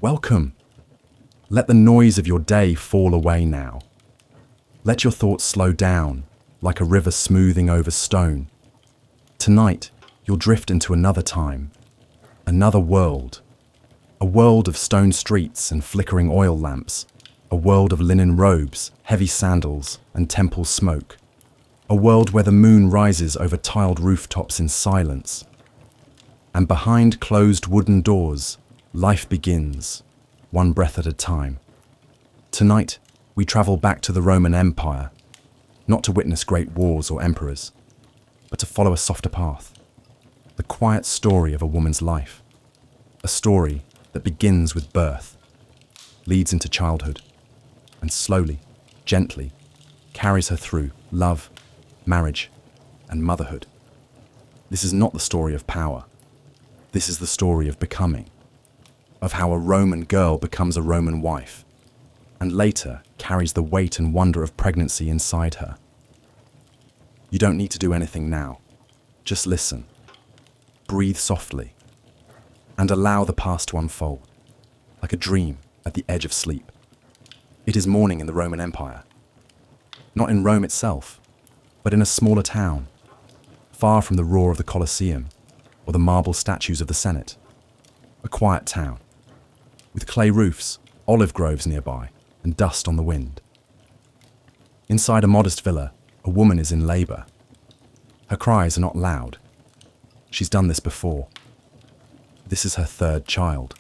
Welcome. Let the noise of your day fall away now. Let your thoughts slow down, like a river smoothing over stone. Tonight, you'll drift into another time, another world. A world of stone streets and flickering oil lamps. A world of linen robes, heavy sandals, and temple smoke. A world where the moon rises over tiled rooftops in silence. And behind closed wooden doors, life begins, one breath at a time. Tonight, we travel back to the Roman Empire, not to witness great wars or emperors, but to follow a softer path. The quiet story of a woman's life. A story that begins with birth, leads into childhood, and slowly, gently, carries her through love, marriage, and motherhood. This is not the story of power. This is the story of becoming, of how a Roman girl becomes a Roman wife, and later carries the weight and wonder of pregnancy inside her. You don't need to do anything now. Just listen, breathe softly, and allow the past to unfold, like a dream at the edge of sleep. It is morning in the Roman Empire. Not in Rome itself, but in a smaller town, far from the roar of the Colosseum or the marble statues of the Senate. A quiet town, with clay roofs, olive groves nearby, and dust on the wind. Inside a modest villa, a woman is in labor. Her cries are not loud. She's done this before. This is her third child.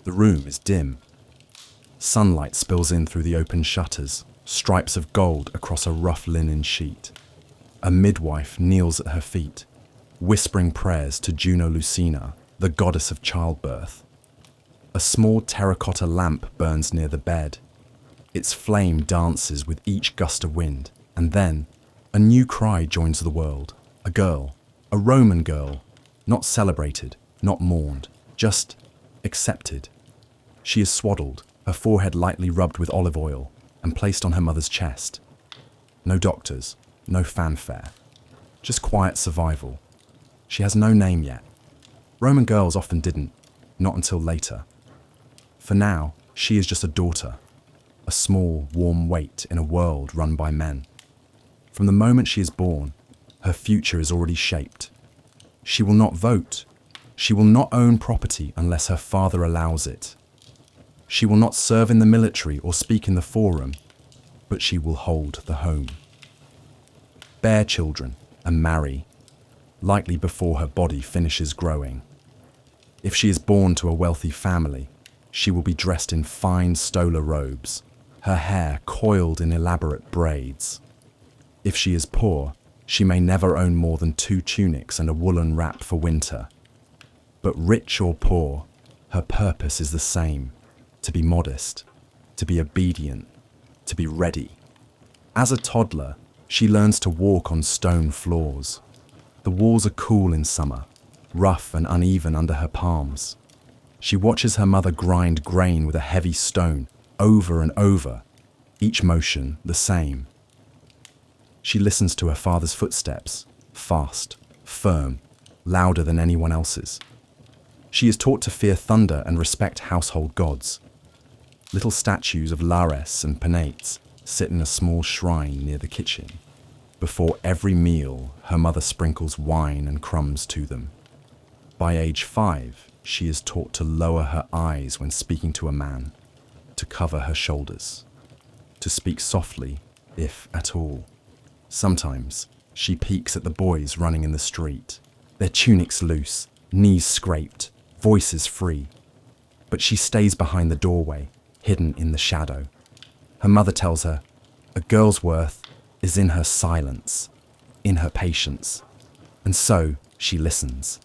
The room is dim. Sunlight spills in through the open shutters, stripes of gold across a rough linen sheet. A midwife kneels at her feet, whispering prayers to Juno Lucina, the goddess of childbirth. A small terracotta lamp burns near the bed. Its flame dances with each gust of wind, and then a new cry joins the world. A girl, a Roman girl, not celebrated, not mourned, just accepted. She is swaddled, her forehead lightly rubbed with olive oil, and placed on her mother's chest. No doctors, no fanfare, just quiet survival. She has no name yet. Roman girls often didn't, not until later. For now, she is just a daughter, a small, warm weight in a world run by men. From the moment she is born, her future is already shaped. She will not vote. She will not own property unless her father allows it. She will not serve in the military or speak in the forum, but she will hold the home. Bear children and marry, likely before her body finishes growing. If she is born to a wealthy family, she will be dressed in fine stola robes, her hair coiled in elaborate braids. If she is poor, she may never own more than 2 tunics and a woolen wrap for winter. But rich or poor, her purpose is the same: to be modest, to be obedient, to be ready. As a toddler, she learns to walk on stone floors. The walls are cool in summer, rough and uneven under her palms. She watches her mother grind grain with a heavy stone over and over, each motion the same. She listens to her father's footsteps, fast, firm, louder than anyone else's. She is taught to fear thunder and respect household gods. Little statues of Lares and Penates sit in a small shrine near the kitchen. Before every meal, her mother sprinkles wine and crumbs to them. By age 5, she is taught to lower her eyes when speaking to a man, to cover her shoulders, to speak softly, if at all. Sometimes, she peeks at the boys running in the street, their tunics loose, knees scraped, voices free. But she stays behind the doorway, hidden in the shadow. Her mother tells her, a girl's worth is in her silence, in her patience. And so, she listens.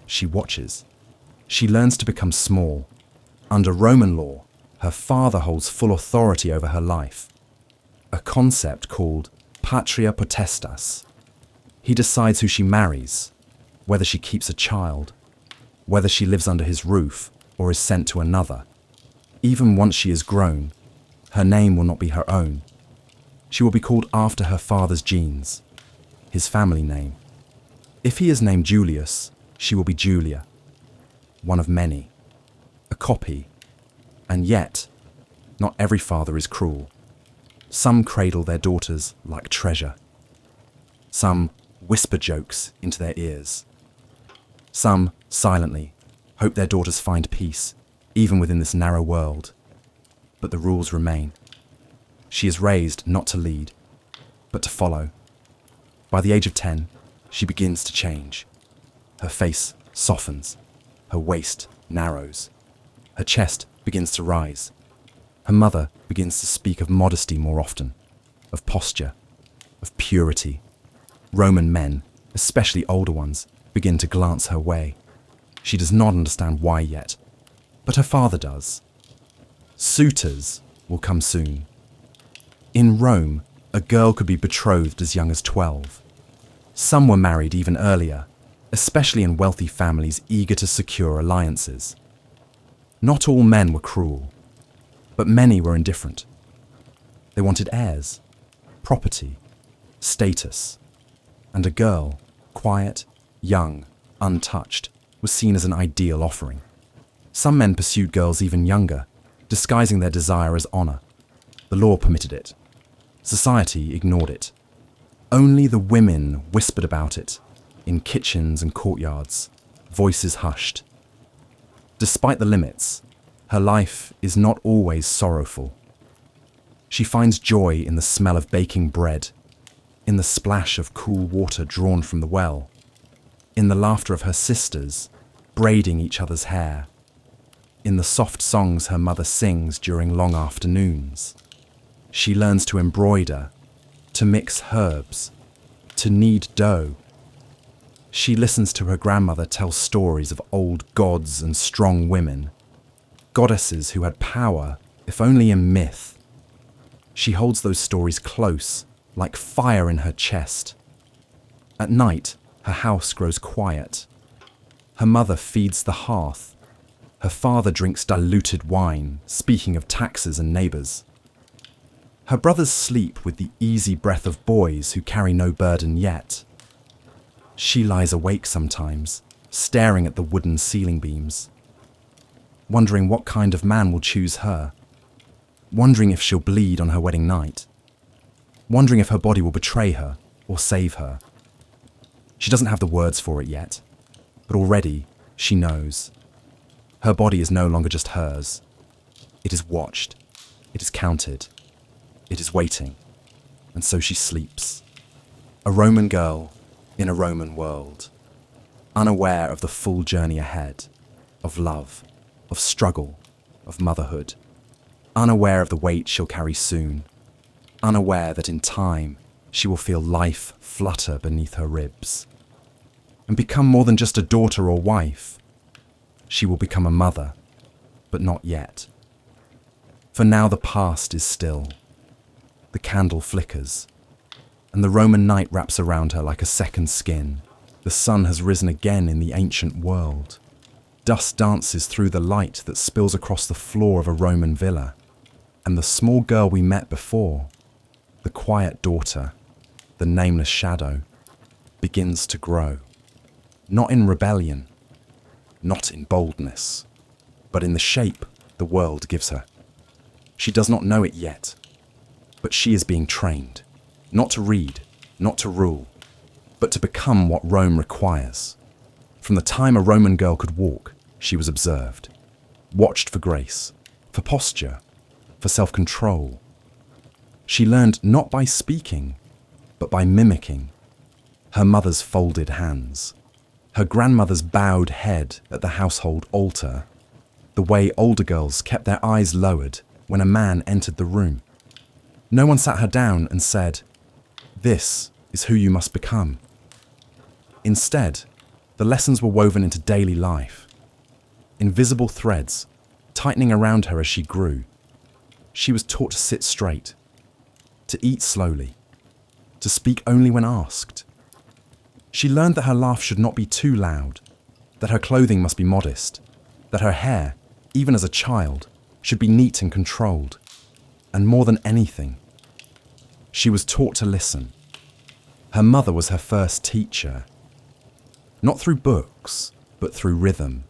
She watches. She learns to become small. Under Roman law, her father holds full authority over her life. A concept called patria potestas. He decides who she marries, whether she keeps a child, whether she lives under his roof or is sent to another. Even once she is grown, her name will not be her own. She will be called after her father's genes, his family name. If he is named Julius, she will be Julia, one of many, a copy, And yet, not every father is cruel. Some cradle their daughters like treasure. Some whisper jokes into their ears. Some, silently, hope their daughters find peace, even within this narrow world. But the rules remain. She is raised not to lead, but to follow. By the age of 10, she begins to change. Her face softens. Her waist narrows. Her chest begins to rise. Her mother begins to speak of modesty more often, of posture, of purity. Roman men, especially older ones, begin to glance her way. She does not understand why yet, but her father does. Suitors will come soon. In Rome, a girl could be betrothed as young as 12. Some were married even earlier, especially in wealthy families eager to secure alliances. Not all men were cruel, but many were indifferent. They wanted heirs, property, status, and a girl, quiet, young, untouched, was seen as an ideal offering. Some men pursued girls even younger, disguising their desire as honor. The law permitted it. Society ignored it. Only the women whispered about it, in kitchens and courtyards, voices hushed. Despite the limits, her life is not always sorrowful. She finds joy in the smell of baking bread, in the splash of cool water drawn from the well, in the laughter of her sisters, braiding each other's hair, in the soft songs her mother sings during long afternoons. She learns to embroider, to mix herbs, to knead dough. She listens to her grandmother tell stories of old gods and strong women, goddesses who had power, if only in myth. She holds those stories close, like fire in her chest. At night, her house grows quiet. Her mother feeds the hearth. Her father drinks diluted wine, speaking of taxes and neighbours. Her brothers sleep with the easy breath of boys who carry no burden yet. She lies awake sometimes, staring at the wooden ceiling beams, wondering what kind of man will choose her, wondering if she'll bleed on her wedding night, wondering if her body will betray her or save her. She doesn't have the words for it yet, but already she knows. Her body is no longer just hers. It is watched. It is counted. It is waiting. And so she sleeps. A Roman girl in a Roman world, unaware of the full journey ahead, of love, of struggle, of motherhood, unaware of the weight she'll carry soon, unaware that in time she will feel life flutter beneath her ribs, and become more than just a daughter or wife. She will become a mother, but not yet. For now the past is still. The candle flickers, and the Roman night wraps around her like a second skin. The sun has risen again in the ancient world. Dust dances through the light that spills across the floor of a Roman villa, and the small girl we met before, the quiet daughter, the nameless shadow, begins to grow. Not in rebellion, not in boldness, but in the shape the world gives her. She does not know it yet, but she is being trained, not to read, not to rule, but to become what Rome requires. From the time a Roman girl could walk, she was observed, watched for grace, for posture, for self-control. She learned not by speaking, but by mimicking. Her mother's folded hands, her grandmother's bowed head at the household altar, the way older girls kept their eyes lowered when a man entered the room. No one sat her down and said, "This is who you must become." Instead, the lessons were woven into daily life, invisible threads, tightening around her as she grew. She was taught to sit straight, to eat slowly, to speak only when asked. She learned that her laugh should not be too loud, that her clothing must be modest, that her hair, even as a child, should be neat and controlled. And more than anything, she was taught to listen. Her mother was her first teacher, not through books, but through rhythm,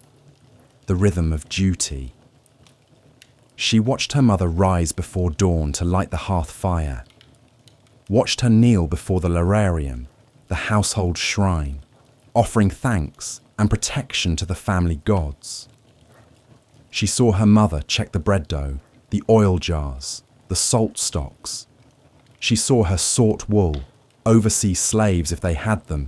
the rhythm of duty. She watched her mother rise before dawn to light the hearth fire, watched her kneel before the lararium, the household shrine, offering thanks and protection to the family gods. She saw her mother check the bread dough, the oil jars, the salt stocks. She saw her sort wool, oversee slaves if they had them,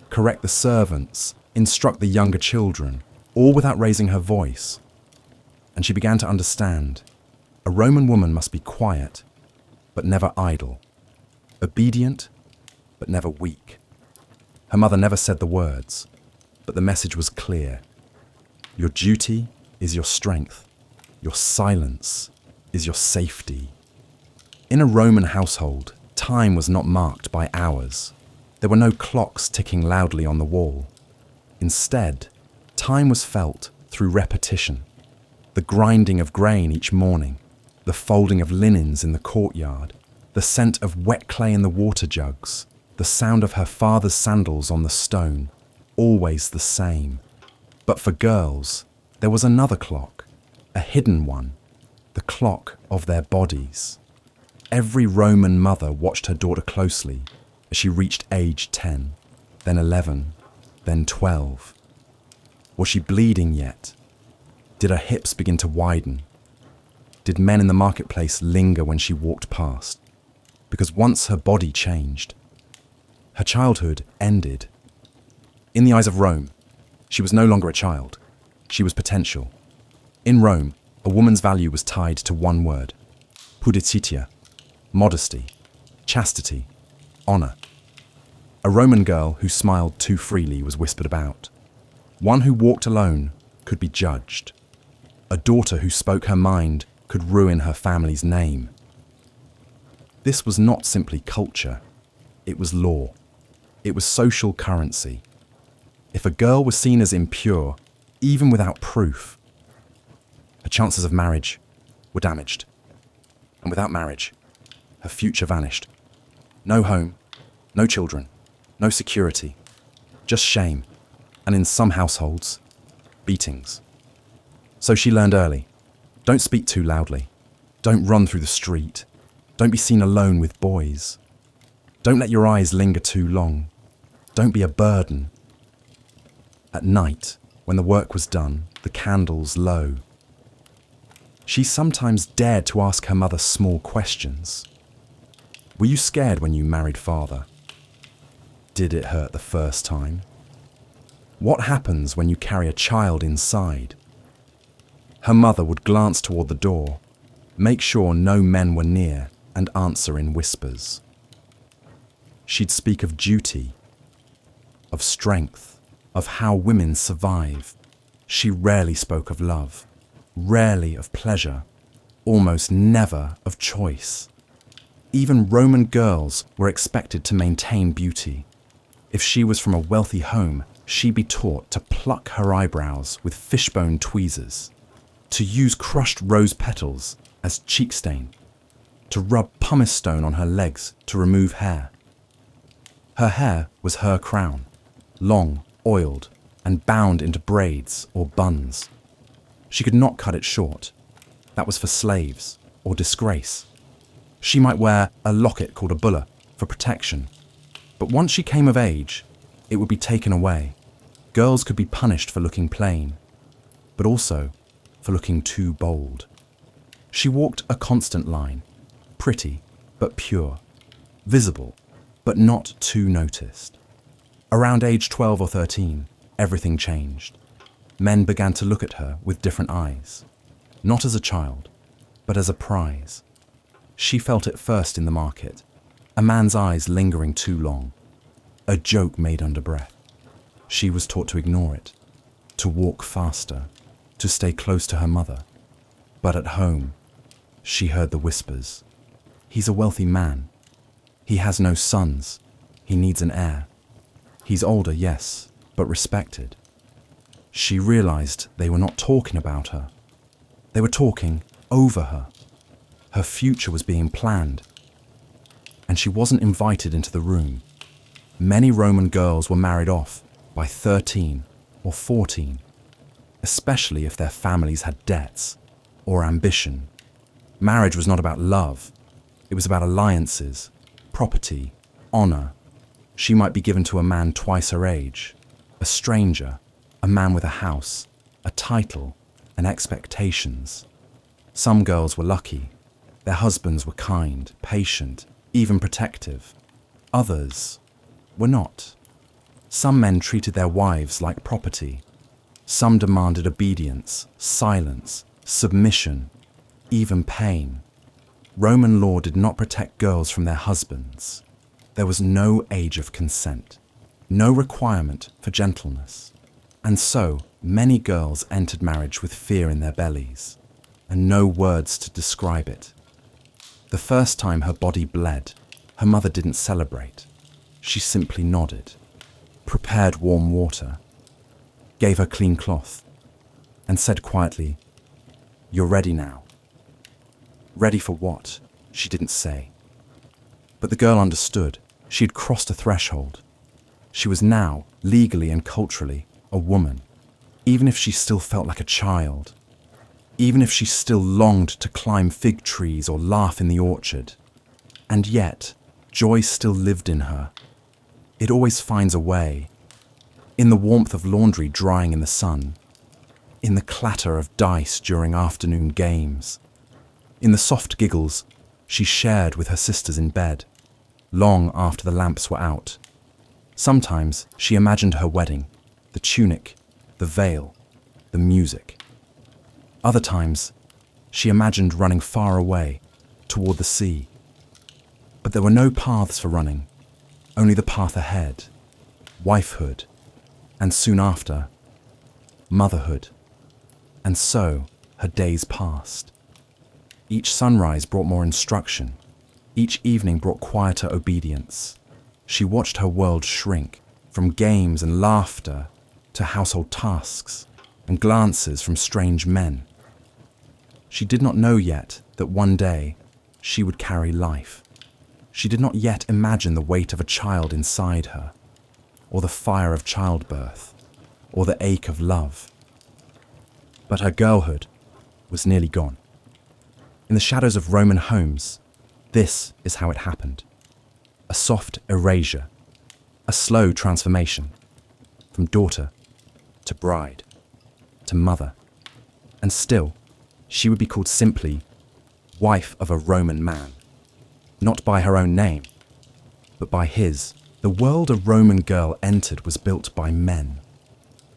correct the servants, instruct the younger children, all without raising her voice. And she began to understand. A Roman woman must be quiet, but never idle, obedient, but never weak. Her mother never said the words, but the message was clear. Your duty is your strength. Your silence is your safety. In a Roman household, time was not marked by hours. There were no clocks ticking loudly on the wall. Instead, time was felt through repetition. The grinding of grain each morning, the folding of linens in the courtyard, the scent of wet clay in the water jugs, the sound of her father's sandals on the stone, always the same. But for girls, there was another clock, a hidden one, the clock of their bodies. Every Roman mother watched her daughter closely as she reached age 10, then 11, then 12. Was she bleeding yet? Did her hips begin to widen? Did men in the marketplace linger when she walked past? Because once her body changed, her childhood ended. In the eyes of Rome, she was no longer a child. She was potential. In Rome, a woman's value was tied to one word: pudicitia, modesty, chastity, honor. A Roman girl who smiled too freely was whispered about. One who walked alone could be judged. A daughter who spoke her mind could ruin her family's name. This was not simply culture, it was law. It was social currency. If a girl was seen as impure, even without proof, her chances of marriage were damaged. And without marriage, her future vanished. No home, no children, no security, just shame, and in some households, beatings. So she learned early. Don't speak too loudly. Don't run through the street. Don't be seen alone with boys. Don't let your eyes linger too long. Don't be a burden. At night, when the work was done, the candles low, she sometimes dared to ask her mother small questions. Were you scared when you married father? Did it hurt the first time? What happens when you carry a child inside? Her mother would glance toward the door, make sure no men were near, and answer in whispers. She'd speak of duty, of strength, of how women survive. She rarely spoke of love, rarely of pleasure, almost never of choice. Even Roman girls were expected to maintain beauty. If she was from a wealthy home, she'd be taught to pluck her eyebrows with fishbone tweezers, to use crushed rose petals as cheek stain, to rub pumice stone on her legs to remove hair. Her hair was her crown, long, oiled, and bound into braids or buns. She could not cut it short. That was for slaves or disgrace. She might wear a locket called a bulla for protection, but once she came of age, it would be taken away. Girls could be punished for looking plain, but also for looking too bold. She walked a constant line, pretty but pure, visible but not too noticed. Around age 12 or 13, everything changed. Men began to look at her with different eyes, not as a child, but as a prize. She felt it first in the market, a man's eyes lingering too long, a joke made under breath. She was taught to ignore it, to walk faster, to stay close to her mother. But at home, she heard the whispers. He's a wealthy man. He has no sons. He needs an heir. He's older, yes, but respected. She realized they were not talking about her. They were talking over her. Her future was being planned. And she wasn't invited into the room. Many Roman girls were married off by 13 or 14, especially if their families had debts or ambition Marriage was not about love. It was about alliances, property, honor. She might be given to a man twice her age, a stranger, a man with a house, a title, and expectations. Some girls were lucky. Their husbands were kind, patient, even protective. Others were not. Some men treated their wives like property. Some demanded obedience, silence, submission, even pain. Roman law did not protect girls from their husbands. There was no age of consent, no requirement for gentleness. And so, many girls entered marriage with fear in their bellies, and no words to describe it. The first time her body bled, her mother didn't celebrate. She simply nodded, prepared warm water, gave her clean cloth, and said quietly, "You're ready now." Ready for what? She didn't say. But the girl understood. She had crossed a threshold. She was now, legally and culturally, a woman, even if she still felt like a child, even if she still longed to climb fig trees or laugh in the orchard. And yet, joy still lived in her. It always finds a way. In the warmth of laundry drying in the sun, in the clatter of dice during afternoon games, in the soft giggles she shared with her sisters in bed, long after the lamps were out. Sometimes she imagined her wedding, the tunic, the veil, the music. Other times, she imagined running far away, toward the sea. But there were no paths for running, only the path ahead, wifehood, and soon after, motherhood. And so, her days passed. Each sunrise brought more instruction. Each evening brought quieter obedience. She watched her world shrink, from games and laughter to household tasks and glances from strange men. She did not know yet that one day she would carry life. She did not yet imagine the weight of a child inside her, or the fire of childbirth, or the ache of love. But her girlhood was nearly gone. In the shadows of Roman homes, this is how it happened. A soft erasure, a slow transformation, from daughter to bride to mother. And still, she would be called simply wife of a Roman man, not by her own name, but by his. The world a Roman girl entered was built by men.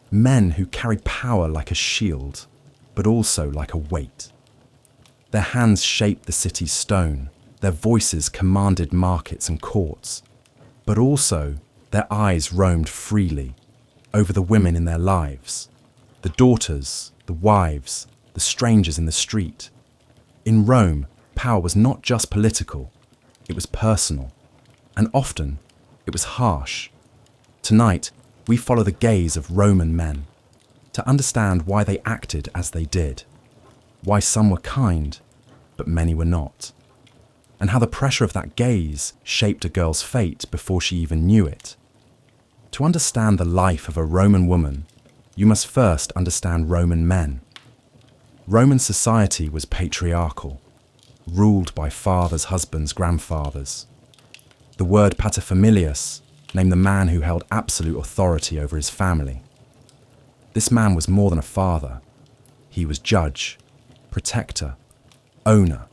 Men who carried power like a shield, but also like a weight. Their hands shaped the city's stone, their voices commanded markets and courts, but also their eyes roamed freely over the women in their lives, the daughters, the wives, the strangers in the street. In Rome, power was not just political, it was personal, and often it was harsh. Tonight, we follow the gaze of Roman men to understand why they acted as they did, why some were kind, but many were not, and how the pressure of that gaze shaped a girl's fate before she even knew it. To understand the life of a Roman woman, you must first understand Roman men. Roman society was patriarchal, ruled by fathers, husbands, grandfathers. The word paterfamilias named the man who held absolute authority over his family. This man was more than a father. He was judge, protector, owner.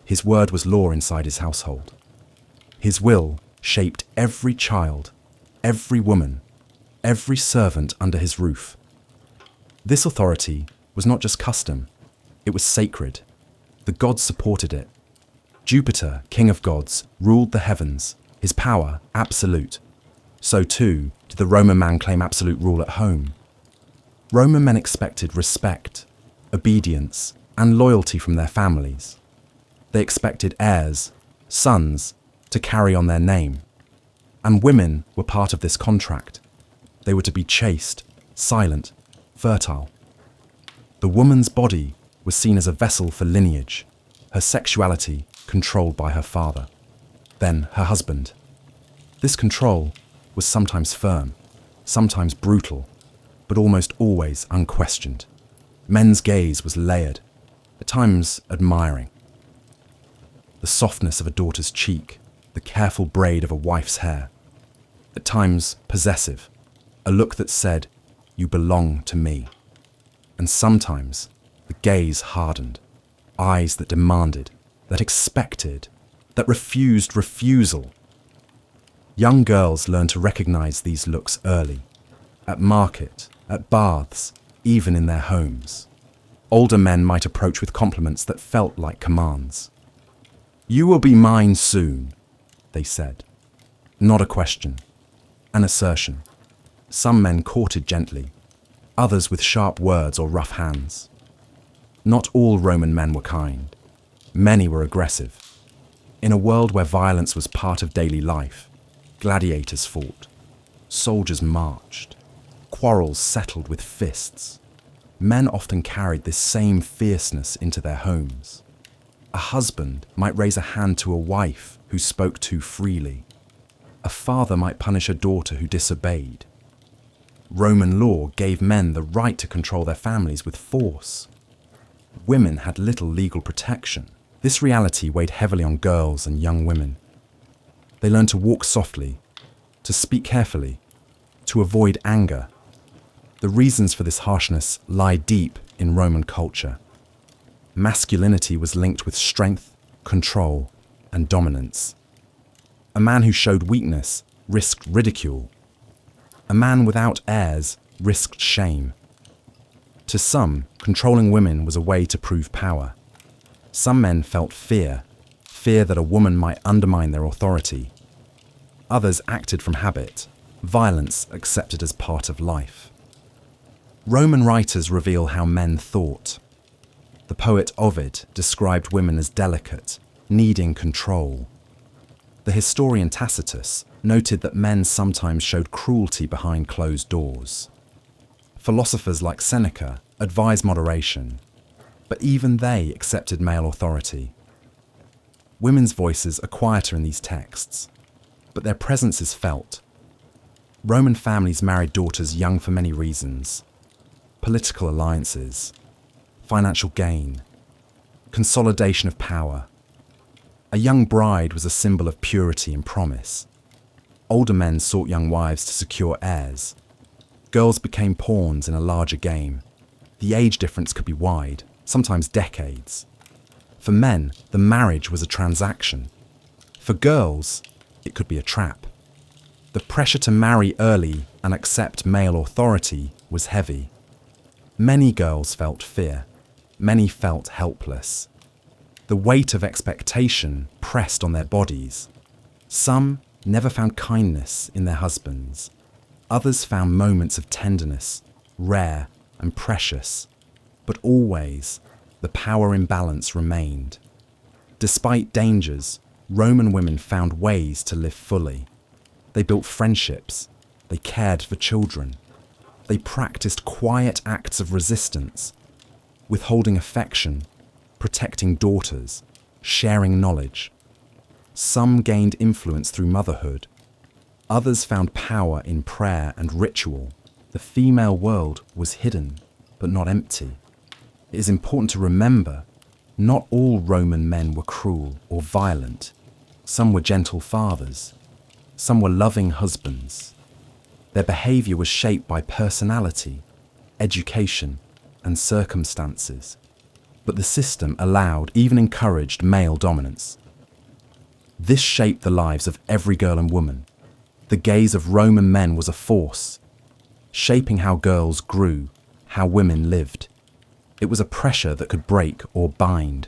His word was law inside his household. His will shaped every child, every woman, every servant under his roof. This authority was not just custom, it was sacred. The gods supported it. Jupiter, king of gods, ruled the heavens, his power absolute. So too did the Roman man claim absolute rule at home. Roman men expected respect, obedience, and loyalty from their families. They expected heirs, sons, to carry on their name. And women were part of this contract. They were to be chaste, silent, fertile. The woman's body was seen as a vessel for lineage, her sexuality controlled by her father, then her husband. This control was sometimes firm, sometimes brutal, but almost always unquestioned. Men's gaze was layered, at times admiring, the softness of a daughter's cheek, the careful braid of a wife's hair. At times possessive, a look that said, "You belong to me." And sometimes the gaze hardened, eyes that demanded, that expected, that refused refusal. Young girls learn to recognize these looks early, at market, at baths, even in their homes. Older men might approach with compliments that felt like commands. "You will be mine soon," they said. Not a question, an assertion. Some men courted gently, others with sharp words or rough hands. Not all Roman men were kind. Many were aggressive. In a world where violence was part of daily life, gladiators fought, soldiers marched, quarrels settled with fists. Men often carried this same fierceness into their homes. A husband might raise a hand to a wife who spoke too freely. A father might punish a daughter who disobeyed. Roman law gave men the right to control their families with force. Women had little legal protection. This reality weighed heavily on girls and young women. They learned to walk softly, to speak carefully, to avoid anger. The reasons for this harshness lie deep in Roman culture. Masculinity was linked with strength, control, and dominance. A man who showed weakness risked ridicule. A man without heirs risked shame. To some, controlling women was a way to prove power. Some men felt fear that a woman might undermine their authority. Others acted from habit, violence accepted as part of life. Roman writers reveal how men thought. The poet Ovid described women as delicate, needing control. The historian Tacitus noted that men sometimes showed cruelty behind closed doors. Philosophers like Seneca advised moderation, but even they accepted male authority. Women's voices are quieter in these texts, but their presence is felt. Roman families married daughters young for many reasons: political alliances, financial gain, consolidation of power. A young bride was a symbol of purity and promise. Older men sought young wives to secure heirs. Girls became pawns in a larger game. The age difference could be wide, sometimes decades. For men, the marriage was a transaction. For girls, it could be a trap. The pressure to marry early and accept male authority was heavy. Many girls felt fear. Many felt helpless. The weight of expectation pressed on their bodies. Some never found kindness in their husbands. Others found moments of tenderness, rare and precious. But always, the power imbalance remained. Despite dangers, Roman women found ways to live fully. They built friendships. They cared for children. They practiced quiet acts of resistance, withholding affection, protecting daughters, sharing knowledge. Some gained influence through motherhood. Others found power in prayer and ritual. The female world was hidden, but not empty. It is important to remember, not all Roman men were cruel or violent. Some were gentle fathers. Some were loving husbands. Their behavior was shaped by personality, education, and circumstances. But the system allowed, even encouraged, male dominance. This shaped the lives of every girl and woman. The gaze of Roman men was a force, shaping how girls grew, how women lived. It was a pressure that could break or bind,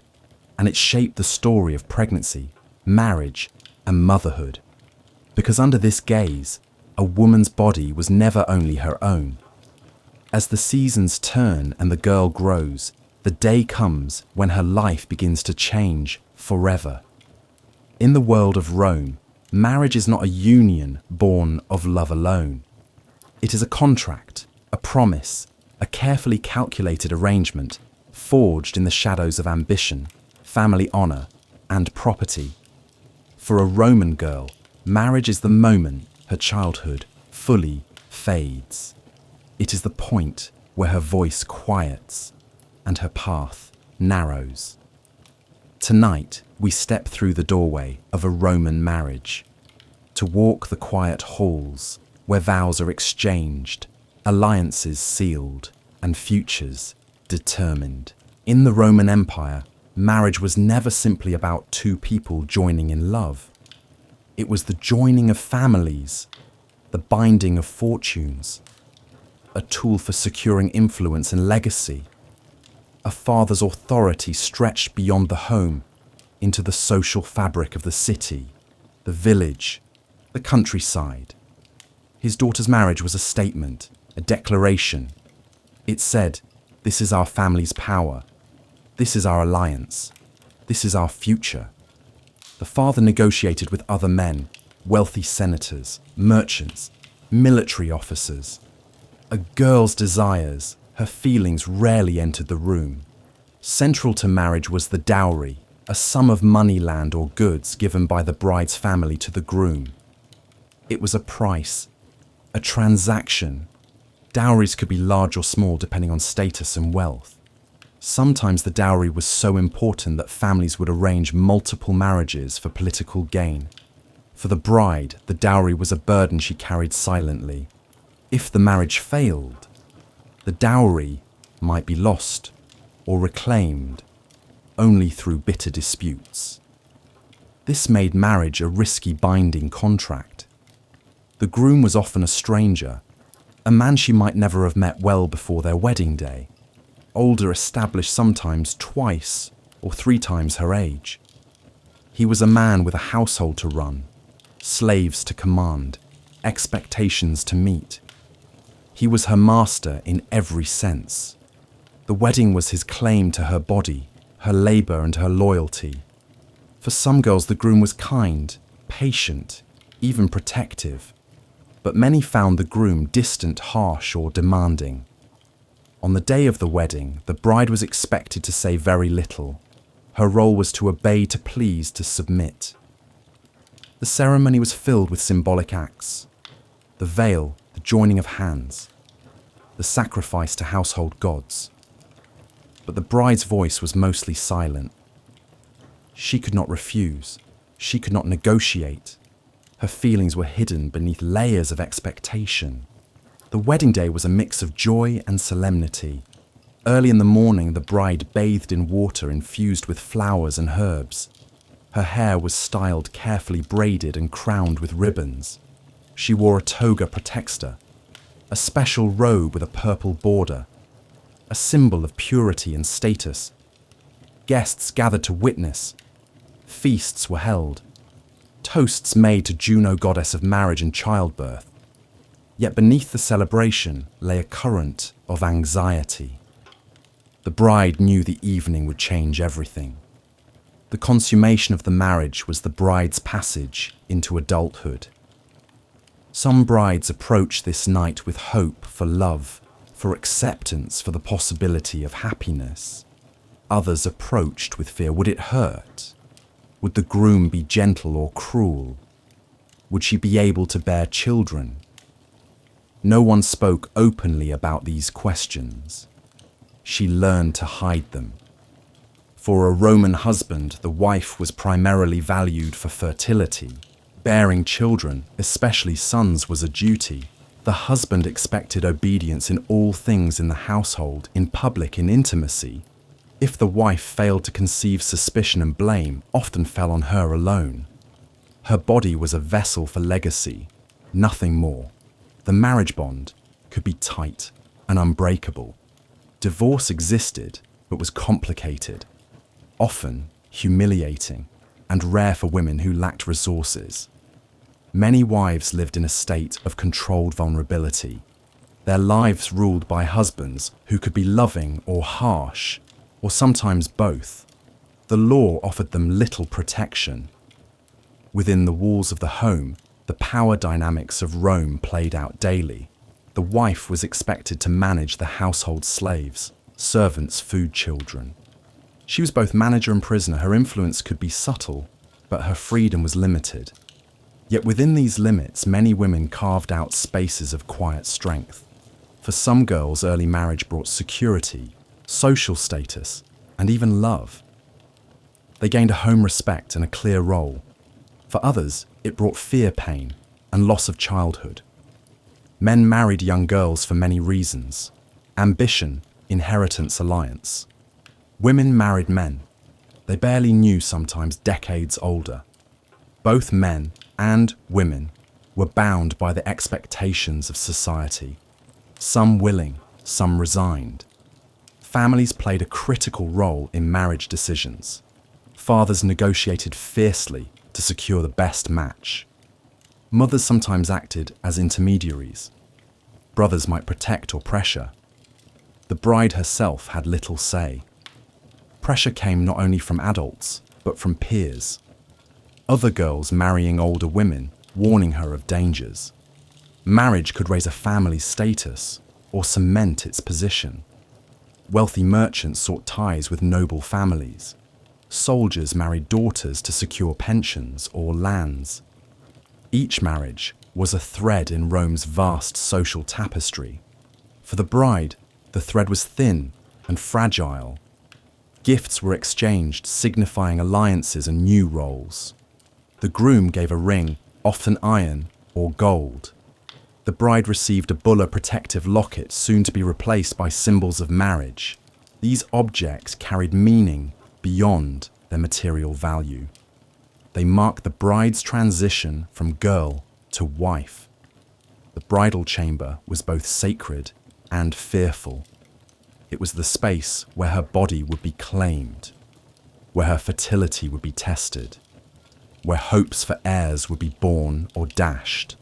and it shaped the story of pregnancy, marriage, and motherhood. Because under this gaze, a woman's body was never only her own. As the seasons turn and the girl grows, the day comes when her life begins to change forever. In the world of Rome, marriage is not a union born of love alone. It is a contract, a promise, a carefully calculated arrangement forged in the shadows of ambition, family honor, and property. For a Roman girl, marriage is the moment her childhood fully fades. It is the point where her voice quiets and her path narrows. Tonight, we step through the doorway of a Roman marriage, to walk the quiet halls where vows are exchanged, alliances sealed, and futures determined. In the Roman Empire, marriage was never simply about two people joining in love. It was the joining of families, the binding of fortunes, a tool for securing influence and legacy. A father's authority stretched beyond the home into the social fabric of the city, the village, the countryside. His daughter's marriage was a statement, a declaration. It said, "This is our family's power. This is our alliance. This is our future." The father negotiated with other men, wealthy senators, merchants, military officers. A girl's desires, her feelings rarely entered the room. Central to marriage was the dowry, a sum of money, land, or goods given by the bride's family to the groom. It was a price, a transaction. Dowries could be large or small depending on status and wealth. Sometimes the dowry was so important that families would arrange multiple marriages for political gain. For the bride, the dowry was a burden she carried silently. If the marriage failed, the dowry might be lost or reclaimed only through bitter disputes. This made marriage a risky binding contract. The groom was often a stranger, a man she might never have met well before their wedding day, older, established, sometimes twice or 3 times her age. He was a man with a household to run, slaves to command, expectations to meet. He was her master in every sense. The wedding was his claim to her body, her labor, and her loyalty. For some girls, the groom was kind, patient, even protective. But many found the groom distant, harsh, or demanding. On the day of the wedding, the bride was expected to say very little. Her role was to obey, to please, to submit. The ceremony was filled with symbolic acts. The veil, the joining of hands, the sacrifice to household gods. But the bride's voice was mostly silent. She could not refuse. She could not negotiate. Her feelings were hidden beneath layers of expectation. The wedding day was a mix of joy and solemnity. Early in the morning, the bride bathed in water infused with flowers and herbs. Her hair was styled, carefully braided and crowned with ribbons. She wore a toga praetexta, a special robe with a purple border, a symbol of purity and status. Guests gathered to witness. Feasts were held. Toasts made to Juno, goddess of marriage and childbirth. Yet beneath the celebration lay a current of anxiety. The bride knew the evening would change everything. The consummation of the marriage was the bride's passage into adulthood. Some brides approached this night with hope for love, for acceptance, for the possibility of happiness. Others approached with fear. Would it hurt? Would the groom be gentle or cruel? Would she be able to bear children? No one spoke openly about these questions. She learned to hide them. For a Roman husband, the wife was primarily valued for fertility. Bearing children, especially sons, was a duty. The husband expected obedience in all things in the household, in public, in intimacy. If the wife failed to conceive, suspicion and blame often fell on her alone. Her body was a vessel for legacy, nothing more. The marriage bond could be tight and unbreakable. Divorce existed, but was complicated, often humiliating, and rare for women who lacked resources. Many wives lived in a state of controlled vulnerability, their lives ruled by husbands who could be loving or harsh, or sometimes both. The law offered them little protection. Within the walls of the home, the power dynamics of Rome played out daily. The wife was expected to manage the household slaves, servants, food, children. She was both manager and prisoner. Her influence could be subtle, but her freedom was limited. Yet within these limits, many women carved out spaces of quiet strength. For some girls, early marriage brought security, social status, and even love. They gained a home respect and a clear role. For others, it brought fear, pain, and loss of childhood. Men married young girls for many reasons: ambition, inheritance, alliance. Women married men. They barely knew, sometimes decades older. Both men and women were bound by the expectations of society, some willing, some resigned. Families played a critical role in marriage decisions. Fathers negotiated fiercely to secure the best match. Mothers sometimes acted as intermediaries. Brothers might protect or pressure. The bride herself had little say. Pressure came not only from adults, but from peers. Other girls marrying older women, warning her of dangers. Marriage could raise a family's status or cement its position. Wealthy merchants sought ties with noble families. Soldiers married daughters to secure pensions or lands. Each marriage was a thread in Rome's vast social tapestry. For the bride, the thread was thin and fragile. Gifts were exchanged, signifying alliances and new roles. The groom gave a ring, often iron or gold. The bride received a bulla protective locket, soon to be replaced by symbols of marriage. These objects carried meaning beyond their material value. They marked the bride's transition from girl to wife. The bridal chamber was both sacred and fearful. It was the space where her body would be claimed, where her fertility would be tested, where hopes for heirs would be born or dashed.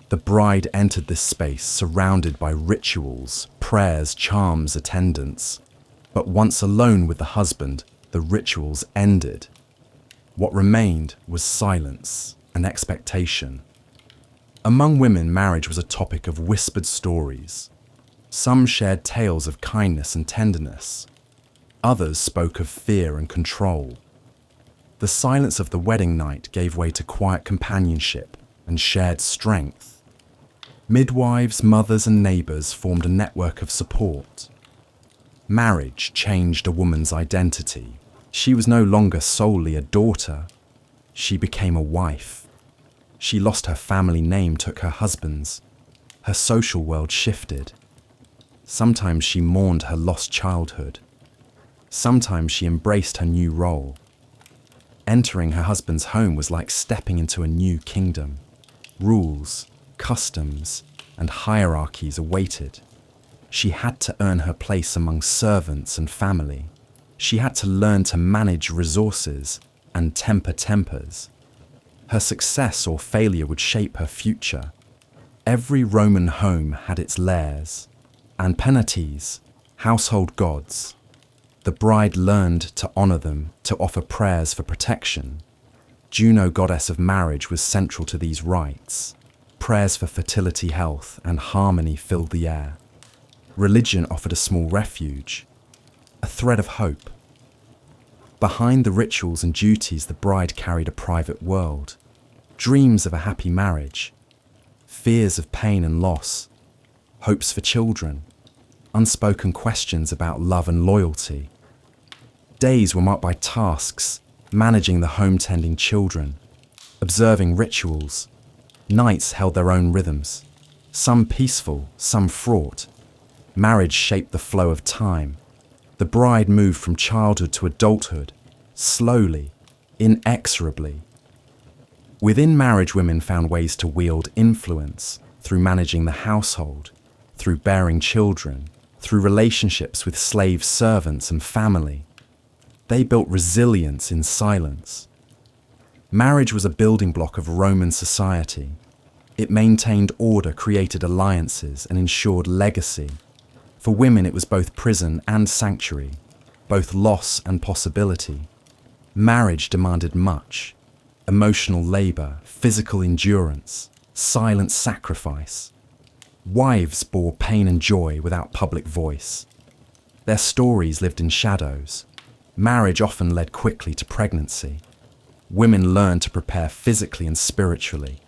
The bride entered this space surrounded by rituals, prayers, charms, attendants. But once alone with the husband, the rituals ended. What remained was silence and expectation. Among women, marriage was a topic of whispered stories. Some shared tales of kindness and tenderness. Others spoke of fear and control. The silence of the wedding night gave way to quiet companionship and shared strength. Midwives, mothers, and neighbors formed a network of support. Marriage changed a woman's identity. She was no longer solely a daughter. She became a wife. She lost her family name, took her husband's. Her social world shifted. Sometimes she mourned her lost childhood. Sometimes she embraced her new role. Entering her husband's home was like stepping into a new kingdom. Rules, customs, and hierarchies awaited. She had to earn her place among servants and family. She had to learn to manage resources and temper tempers. Her success or failure would shape her future. Every Roman home had its lairs and penates, household gods. The bride learned to honor them, to offer prayers for protection. Juno, goddess of marriage, was central to these rites. Prayers for fertility, health, and harmony filled the air. Religion offered a small refuge, a thread of hope. Behind the rituals and duties, the bride carried a private world. Dreams of a happy marriage, fears of pain and loss, hopes for children, unspoken questions about love and loyalty. Days were marked by tasks, managing the home, tending children, observing rituals. Nights held their own rhythms, some peaceful, some fraught. Marriage shaped the flow of time. The bride moved from childhood to adulthood, slowly, inexorably. Within marriage, women found ways to wield influence through managing the household, through bearing children, through relationships with slave servants and family. They built resilience in silence. Marriage was a building block of Roman society. It maintained order, created alliances, and ensured legacy. For women, it was both prison and sanctuary, both loss and possibility. Marriage demanded much: emotional labor, physical endurance, silent sacrifice. Wives bore pain and joy without public voice. Their stories lived in shadows. Marriage often led quickly to pregnancy. Women learned to prepare physically and spiritually.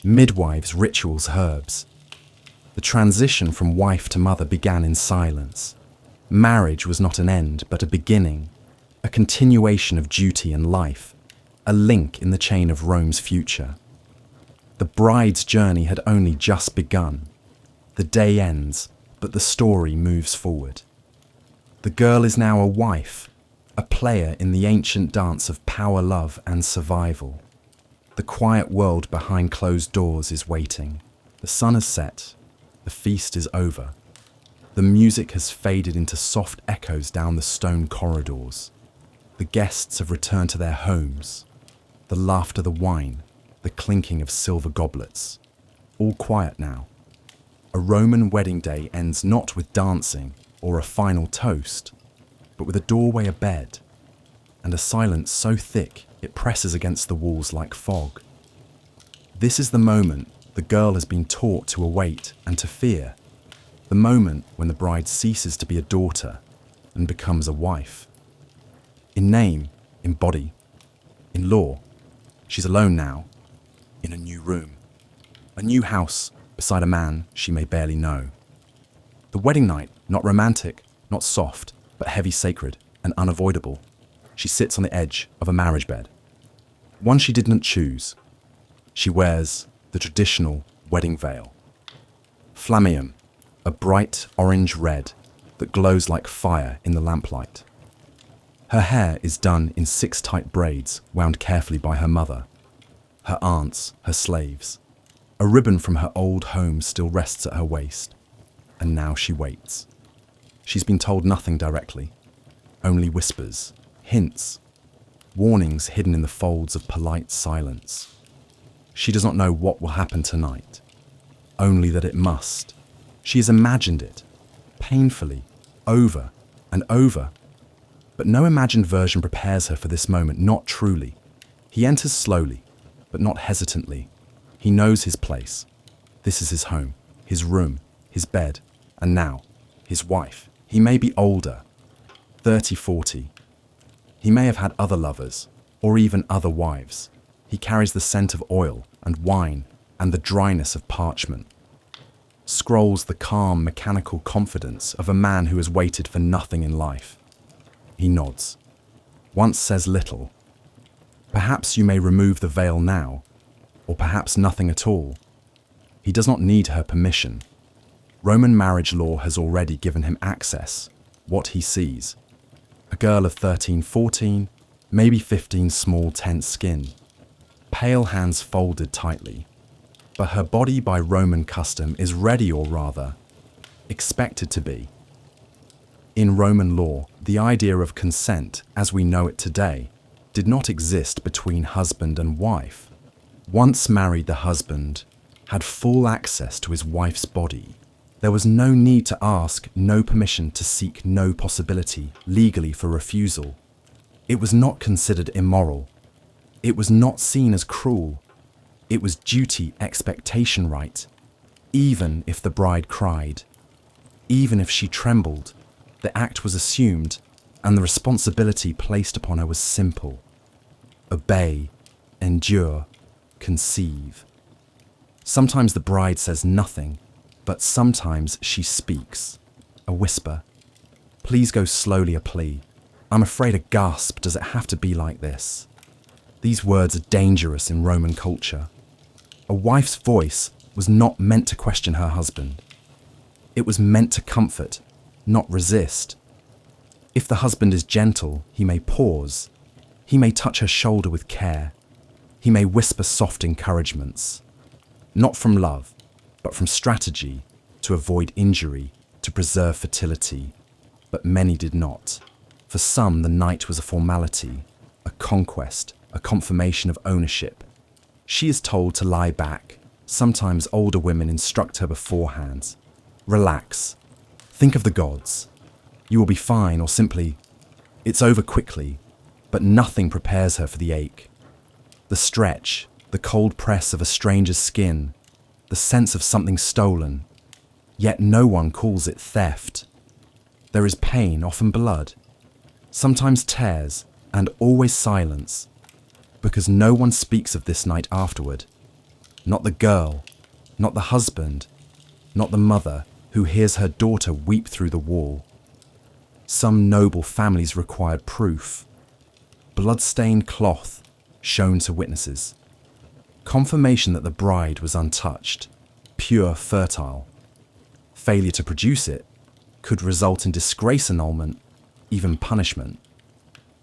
Midwives, rituals, herbs. The transition from wife to mother began in silence. Marriage was not an end, but a beginning, a continuation of duty and life, a link in the chain of Rome's future. The bride's journey had only just begun. The day ends, but the story moves forward. The girl is now a wife, a player in the ancient dance of power, love, and survival. The quiet world behind closed doors is waiting. The sun has set. The feast is over. The music has faded into soft echoes down the stone corridors. The guests have returned to their homes. The laughter, the wine, the clinking of silver goblets. All quiet now. A Roman wedding day ends not with dancing or a final toast, but with a doorway, a bed, and a silence so thick it presses against the walls like fog. This is the moment the girl has been taught to await and to fear, the moment when the bride ceases to be a daughter and becomes a wife. In name, in body, in law, she's alone now, in a new room, a new house beside a man she may barely know. The wedding night, not romantic, not soft, but heavy, sacred, and unavoidable. She sits on the edge of a marriage bed, one she didn't choose. She wears the traditional wedding veil. Flammeum, a bright orange-red that glows like fire in the lamplight. Her hair is done in 6 tight braids wound carefully by her mother, her aunts, her slaves. A ribbon from her old home still rests at her waist, and now she waits. She's been told nothing directly, only whispers, hints, warnings hidden in the folds of polite silence. She does not know what will happen tonight, only that it must. She has imagined it, painfully, over and over. But no imagined version prepares her for this moment, not truly. He enters slowly, but not hesitantly. He knows his place. This is his home, his room, his bed, and now, his wife. He may be older, 30, 40. He may have had other lovers, or even other wives. He carries the scent of oil and wine and the dryness of parchment. Scrolls the calm, mechanical confidence of a man who has waited for nothing in life. He nods. Once says little. Perhaps you may remove the veil now, or perhaps nothing at all. He does not need her permission. Roman marriage law has already given him access, what he sees. A girl of 13, 14, maybe 15, small, tense skin. Pale hands folded tightly. But her body by Roman custom is ready, or rather, expected to be. In Roman law, the idea of consent, as we know it today, did not exist between husband and wife. Once married, the husband had full access to his wife's body. There was no need to ask, no permission, to seek no possibility legally for refusal. It was not considered immoral. It was not seen as cruel. It was duty, expectation, right. Even if the bride cried, even if she trembled, the act was assumed, and the responsibility placed upon her was simple. Obey, endure, conceive. Sometimes the bride says nothing, but sometimes she speaks. A whisper. Please go slowly, a plea. I'm afraid, a gasp. Does it have to be like this? These words are dangerous in Roman culture. A wife's voice was not meant to question her husband. It was meant to comfort, not resist. If the husband is gentle, he may pause. He may touch her shoulder with care. He may whisper soft encouragements. Not from love, but from strategy, to avoid injury, to preserve fertility. But many did not. For some, the night was a formality, a conquest, a confirmation of ownership. She is told to lie back. Sometimes older women instruct her beforehand. Relax. Think of the gods. You will be fine, or simply, it's over quickly. But nothing prepares her for the ache. The stretch, the cold press of a stranger's skin, the sense of something stolen. Yet no one calls it theft. There is pain, often blood, sometimes tears, and always silence, because no one speaks of this night afterward. Not the girl, not the husband, not the mother who hears her daughter weep through the wall. Some noble families required proof, blood-stained cloth shown to witnesses. Confirmation that the bride was untouched, pure, fertile. Failure to produce it could result in disgrace, annulment, even punishment.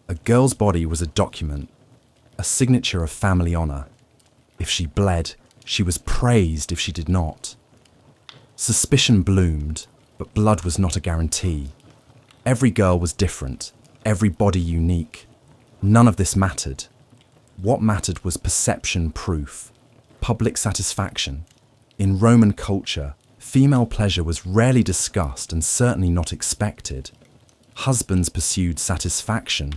A girl's body was a document, a signature of family honor. If she bled, she was praised if she did not. Suspicion bloomed, but blood was not a guarantee. Every girl was different, every body unique. None of this mattered. What mattered was perception proof, public satisfaction. In Roman culture, female pleasure was rarely discussed and certainly not expected. Husbands pursued satisfaction.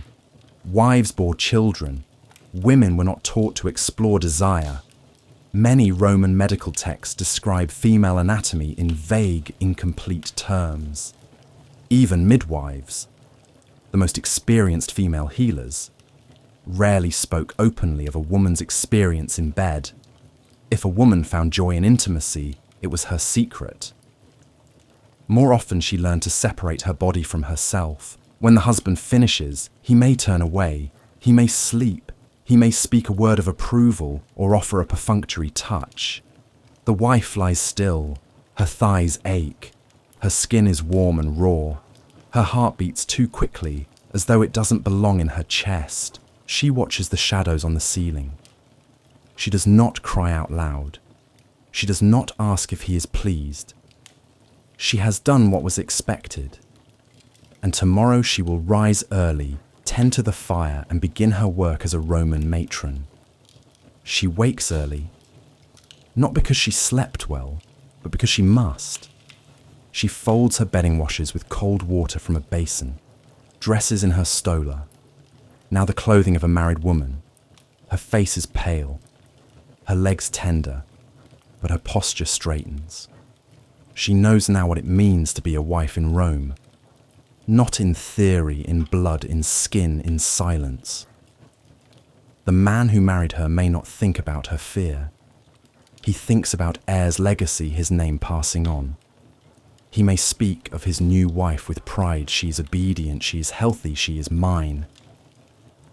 Wives bore children. Women were not taught to explore desire. Many Roman medical texts describe female anatomy in vague, incomplete terms. Even midwives, the most experienced female healers, rarely spoke openly of a woman's experience in bed. If a woman found joy in intimacy, it was her secret. More often she learned to separate her body from herself. When the husband finishes, he may turn away, he may sleep, he may speak a word of approval or offer a perfunctory touch. The wife lies still, her thighs ache, her skin is warm and raw, her heart beats too quickly as though it doesn't belong in her chest. She watches the shadows on the ceiling. She does not cry out loud. She does not ask if he is pleased. She has done what was expected. And tomorrow she will rise early, tend to the fire, and begin her work as a Roman matron. She wakes early, not because she slept well, but because she must. She folds her bedding washers with cold water from a basin, dresses in her stola, now the clothing of a married woman. Her face is pale, her legs tender, but her posture straightens. She knows now what it means to be a wife in Rome. Not in theory, in blood, in skin, in silence. The man who married her may not think about her fear. He thinks about heir's legacy, his name passing on. He may speak of his new wife with pride. She is obedient, she is healthy, she is mine.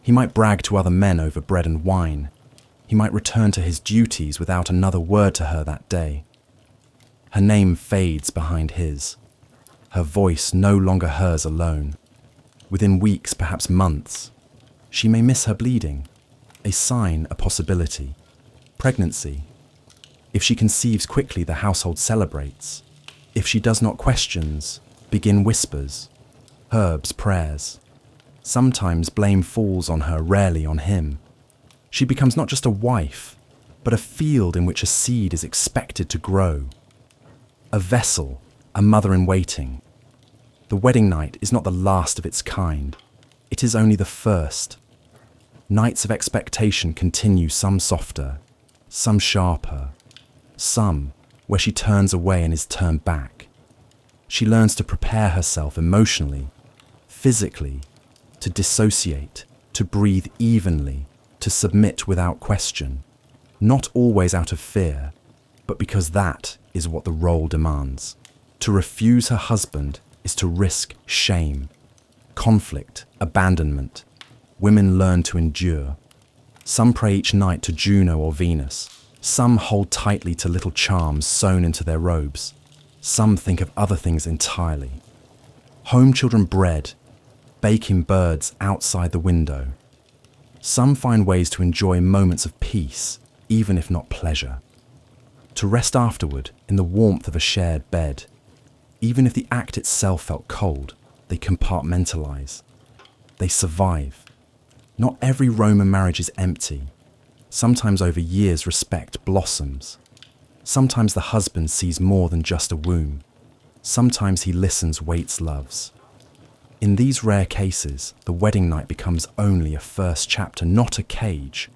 He might brag to other men over bread and wine. He might return to his duties without another word to her that day. Her name fades behind his. Her voice no longer hers alone. Within weeks, perhaps months, she may miss her bleeding. A sign, a possibility. Pregnancy. If she conceives quickly, the household celebrates. If she does not, questions, begin whispers, herbs, prayers. Sometimes blame falls on her, rarely on him. She becomes not just a wife, but a field in which a seed is expected to grow. A vessel, a mother in waiting. The wedding night is not the last of its kind. It is only the first. Nights of expectation continue, some softer, some sharper, some where she turns away and is turned back. She learns to prepare herself emotionally, physically, to dissociate, to breathe evenly, to submit without question, not always out of fear, but because that is what the role demands. To refuse her husband is to risk shame, conflict, abandonment. Women learn to endure. Some pray each night to Juno or Venus. Some hold tightly to little charms sewn into their robes. Some think of other things entirely. Home children bred, baking birds outside the window. Some find ways to enjoy moments of peace, even if not pleasure. To rest afterward in the warmth of a shared bed. Even if the act itself felt cold, they compartmentalize. They survive. Not every Roman marriage is empty. Sometimes over years respect blossoms. Sometimes the husband sees more than just a womb. Sometimes he listens, waits, loves. In these rare cases, the wedding night becomes only a first chapter, not a cage.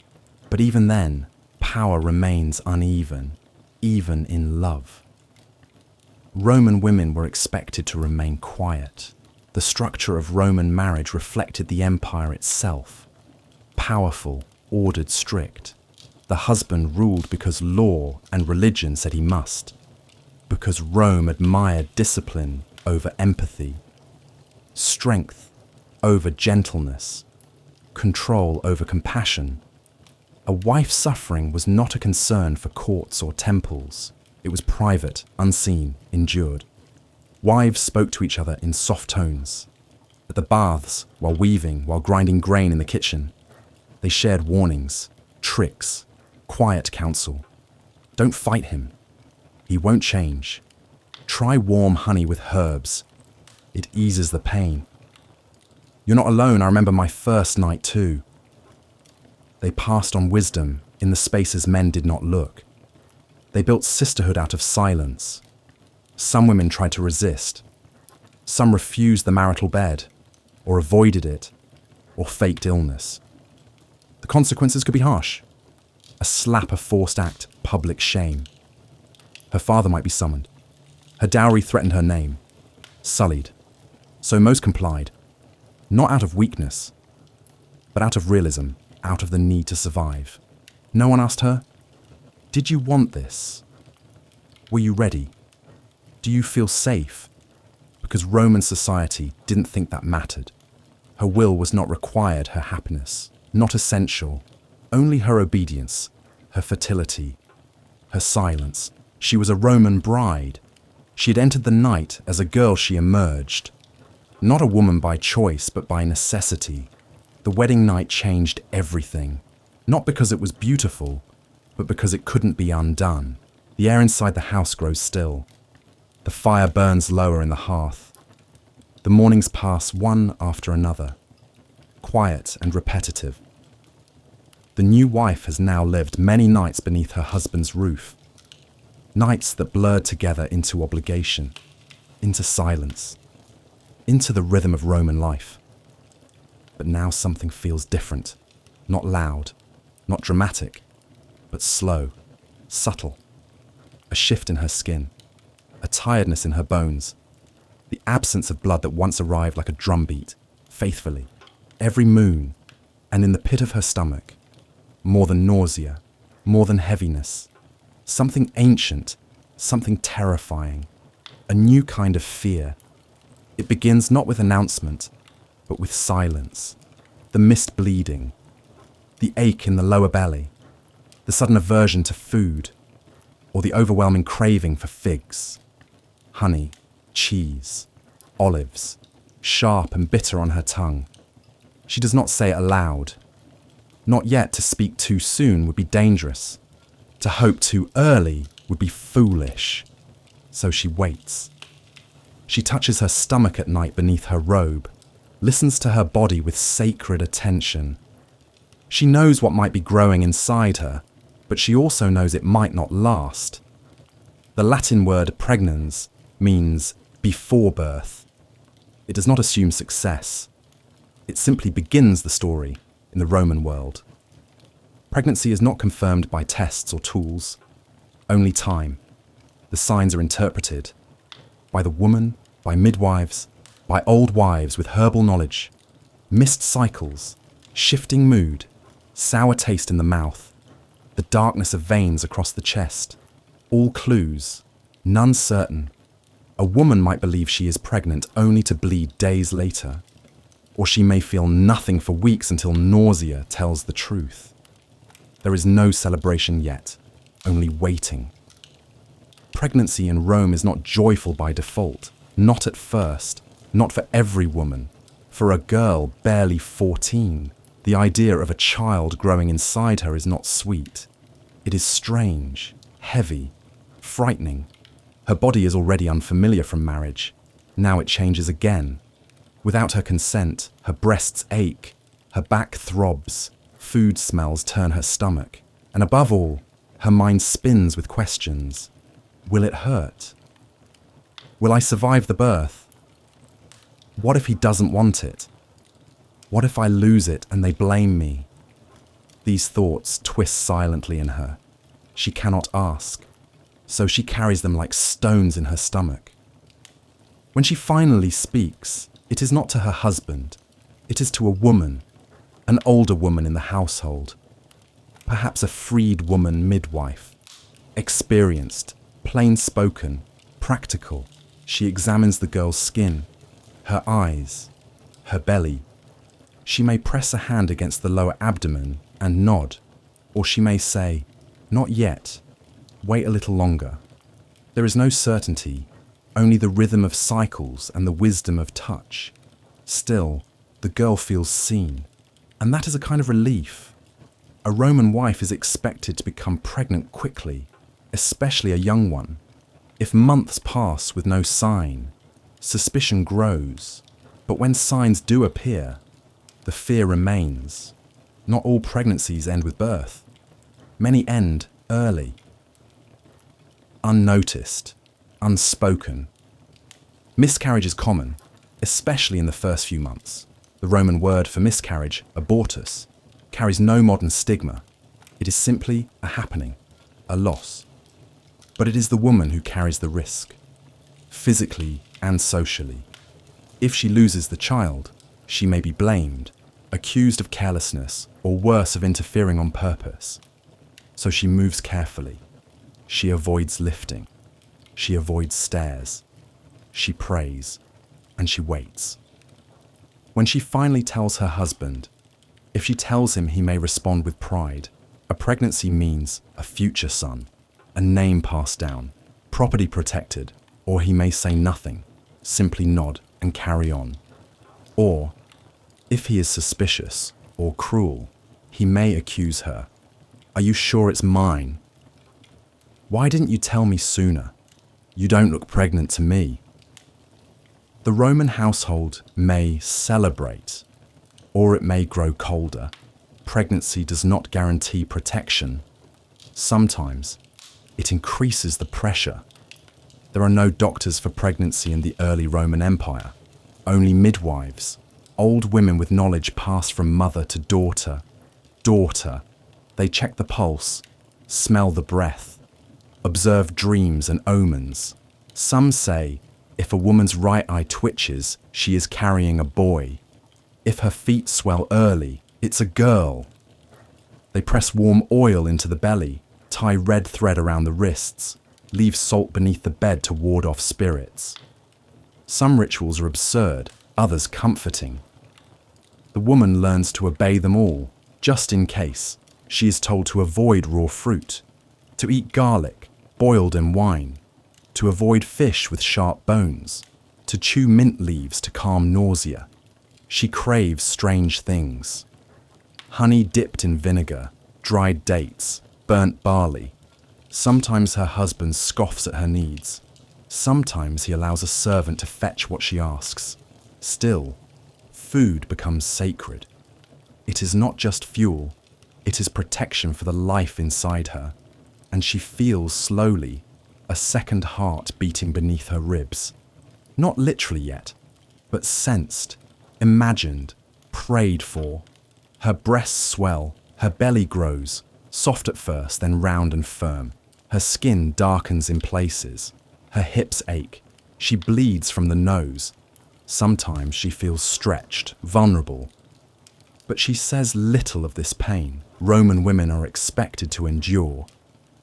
But even then, power remains uneven, even in love. Roman women were expected to remain quiet. The structure of Roman marriage reflected the empire itself. Powerful, ordered, strict. The husband ruled because law and religion said he must. Because Rome admired discipline over empathy. Strength over gentleness. control over compassion. A wife suffering was not a concern for courts or temples. It was private, unseen, endured. Wives spoke to each other in soft tones. At the baths, while weaving, while grinding grain in the kitchen, they shared warnings, tricks, quiet counsel. Don't fight him. He won't change. Try warm honey with herbs. It eases the pain. You're not alone. I remember my first night too. They passed on wisdom in the spaces men did not look. They built sisterhood out of silence. Some women tried to resist. Some refused the marital bed, or avoided it, or faked illness. The consequences could be harsh. A slap, a forced act, public shame. Her father might be summoned. Her dowry threatened her name. Sullied. So most complied. Not out of weakness, but out of realism, out of the need to survive. No one asked her, "Did you want this? Were you ready? Do you feel safe?" Because Roman society didn't think that mattered. Her will was not required, her happiness, not essential, only her obedience, her fertility, her silence. She was a Roman bride. She had entered the night as a girl she emerged. Not a woman by choice, but by necessity. The wedding night changed everything. Not because it was beautiful, but because it couldn't be undone. The air inside the house grows still. The fire burns lower in the hearth. The mornings pass one after another, quiet and repetitive. The new wife has now lived many nights beneath her husband's roof. Nights that blurred together into obligation, into silence, into the rhythm of Roman life. But now something feels different, not loud, not dramatic, but slow, subtle. A shift in her skin, a tiredness in her bones, the absence of blood that once arrived like a drumbeat, faithfully, every moon, and in the pit of her stomach, more than nausea, more than heaviness, something ancient, something terrifying, a new kind of fear. It begins not with announcement, but with silence, the missed bleeding, the ache in the lower belly, the sudden aversion to food, or the overwhelming craving for figs, honey, cheese, olives, sharp and bitter on her tongue. She does not say it aloud. Not yet. To speak too soon would be dangerous. To hope too early would be foolish. So she waits. She touches her stomach at night beneath her robe, listens to her body with sacred attention. She knows what might be growing inside her, but she also knows it might not last. The Latin word pregnans means before birth. It does not assume success. It simply begins the story in the Roman world. Pregnancy is not confirmed by tests or tools, only time. The signs are interpreted by the woman, by midwives, by old wives with herbal knowledge, missed cycles, shifting mood, sour taste in the mouth, the darkness of veins across the chest, all clues, none certain. A woman might believe she is pregnant only to bleed days later, or she may feel nothing for weeks until nausea tells the truth. There is no celebration yet, only waiting. Pregnancy in Rome is not joyful by default, not at first, not for every woman. For a girl barely 14, the idea of a child growing inside her is not sweet. It is strange, heavy, frightening. Her body is already unfamiliar from marriage. Now it changes again. Without her consent, her breasts ache, her back throbs, food smells turn her stomach, and above all, her mind spins with questions. Will it hurt? Will I survive the birth? What if he doesn't want it? What if I lose it and they blame me? These thoughts twist silently in her. She cannot ask, so she carries them like stones in her stomach. When she finally speaks, it is not to her husband. It is to a woman, an older woman in the household, perhaps a freed woman midwife, experienced, plain-spoken, practical. She examines the girl's skin, her eyes, her belly. She may press a hand against the lower abdomen and nod, or she may say, "Not yet, wait a little longer." There is no certainty, only the rhythm of cycles and the wisdom of touch. Still, the girl feels seen, and that is a kind of relief. A Roman wife is expected to become pregnant quickly, especially a young one. If months pass with no sign, suspicion grows, but when signs do appear, the fear remains. Not all pregnancies end with birth. Many end early. Unnoticed, unspoken. Miscarriage is common, especially in the first few months. The Roman word for miscarriage, abortus, carries no modern stigma. It is simply a happening, a loss. But it is the woman who carries the risk, physically and socially. If she loses the child, she may be blamed, accused of carelessness, or worse, of interfering on purpose. So she moves carefully. She avoids lifting. She avoids stairs. She prays, and she waits. When she finally tells her husband, if she tells him, he may respond with pride. A pregnancy means a future son, a name passed down, property protected, or he may say nothing, simply nod and carry on. Or, if he is suspicious or cruel, he may accuse her. "Are you sure it's mine? Why didn't you tell me sooner? You don't look pregnant to me." The Roman household may celebrate, or it may grow colder. Pregnancy does not guarantee protection. Sometimes, it increases the pressure. There are no doctors for pregnancy in the early Roman Empire, only midwives, old women with knowledge passed from mother to daughter. They check the pulse, smell the breath, observe dreams and omens. Some say, if a woman's right eye twitches, she is carrying a boy. If her feet swell early, it's a girl. They press warm oil into the belly, tie red thread around the wrists, leave salt beneath the bed to ward off spirits. Some rituals are absurd, others comforting. The woman learns to obey them all, just in case. She is told to avoid raw fruit, to eat garlic, boiled in wine, to avoid fish with sharp bones, to chew mint leaves to calm nausea. She craves strange things. Honey dipped in vinegar, dried dates, burnt barley. Sometimes her husband scoffs at her needs. Sometimes he allows a servant to fetch what she asks. Still, food becomes sacred. It is not just fuel, it is protection for the life inside her, and she feels slowly a second heart beating beneath her ribs. Not literally yet, but sensed, imagined, prayed for. Her breasts swell, her belly grows, soft at first, then round and firm. Her skin darkens in places. Her hips ache. She bleeds from the nose. Sometimes she feels stretched, vulnerable. But she says little of this pain Roman women are expected to endure.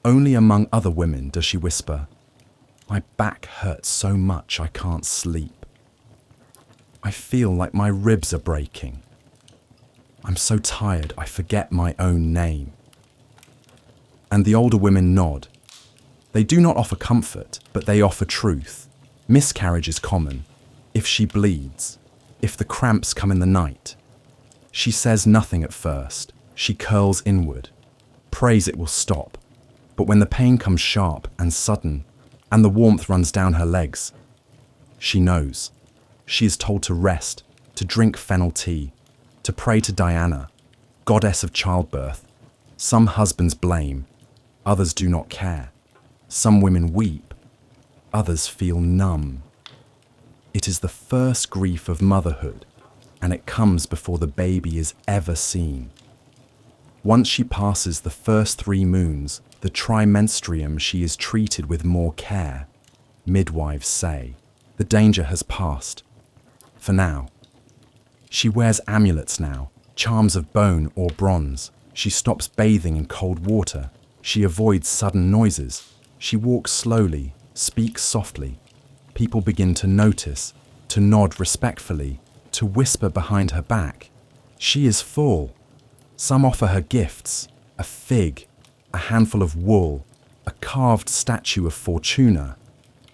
Only among other women does she whisper, "My back hurts so much I can't sleep. I feel like my ribs are breaking. I'm so tired I forget my own name." And the older women nod. They do not offer comfort, but they offer truth. Miscarriage is common. If she bleeds, if the cramps come in the night. She says nothing at first. She curls inward, prays it will stop. But when the pain comes sharp and sudden, and the warmth runs down her legs, she knows. She is told to rest, to drink fennel tea, to pray to Diana, goddess of childbirth. Some husbands blame, others do not care. Some women weep, others feel numb. It is the first grief of motherhood, and it comes before the baby is ever seen. Once she passes the first 3 moons, the trimenstruum, she is treated with more care. Midwives say, the danger has passed. For now. She wears amulets now, charms of bone or bronze. She stops bathing in cold water. She avoids sudden noises. She walks slowly, speaks softly. People begin to notice, to nod respectfully, to whisper behind her back. She is full. Some offer her gifts, a fig, a handful of wool, a carved statue of Fortuna.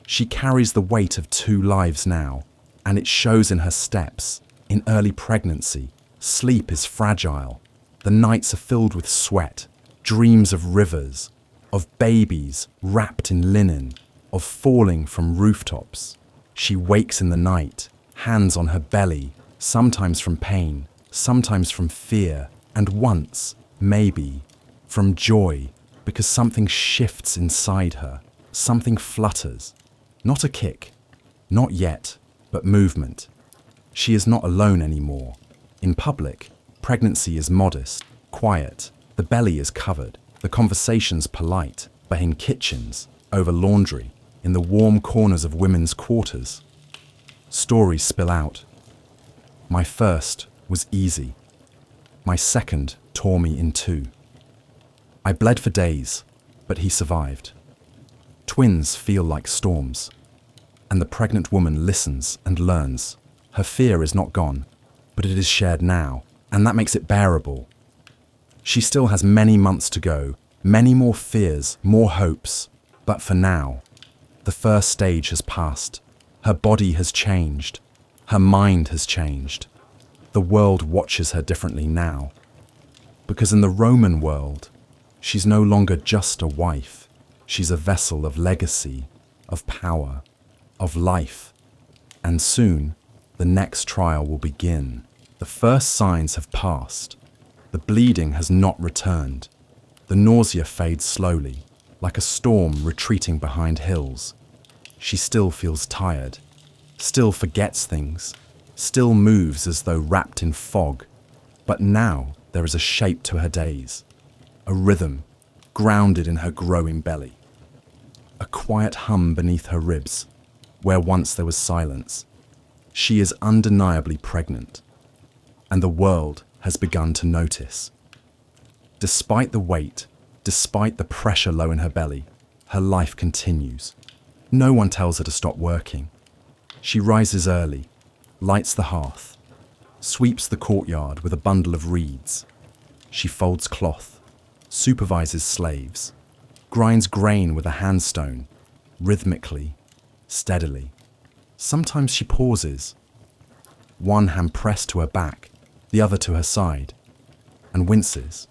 She carries the weight of 2 lives now, and it shows in her steps. In early pregnancy, sleep is fragile. The nights are filled with sweat, dreams of rivers, of babies wrapped in linen, of falling from rooftops. She wakes in the night, hands on her belly, sometimes from pain, sometimes from fear, and once, maybe, from joy, because something shifts inside her, something flutters. Not a kick, not yet, but movement. She is not alone anymore. In public, pregnancy is modest, quiet, the belly is covered, the conversation's polite, but in kitchens, over laundry, in the warm corners of women's quarters, stories spill out. My first was easy. My second tore me in 2. I bled for days, but he survived. Twins feel like storms, and the pregnant woman listens and learns. Her fear is not gone, but it is shared now, and that makes it bearable. She still has many months to go, many more fears, more hopes, but for now, the first stage has passed. Her body has changed. Her mind has changed. The world watches her differently now. Because in the Roman world, she's no longer just a wife. She's a vessel of legacy, of power, of life. And soon, the next trial will begin. The first signs have passed. The bleeding has not returned. The nausea fades slowly, like a storm retreating behind hills. She still feels tired, still forgets things, still moves as though wrapped in fog. But now there is a shape to her days, a rhythm grounded in her growing belly, a quiet hum beneath her ribs, where once there was silence. She is undeniably pregnant, and the world has begun to notice. Despite the weight, despite the pressure low in her belly, her life continues. No one tells her to stop working. She rises early, lights the hearth, sweeps the courtyard with a bundle of reeds. She folds cloth, supervises slaves, grinds grain with a handstone, rhythmically, steadily. Sometimes she pauses, one hand pressed to her back, the other to her side, and winces.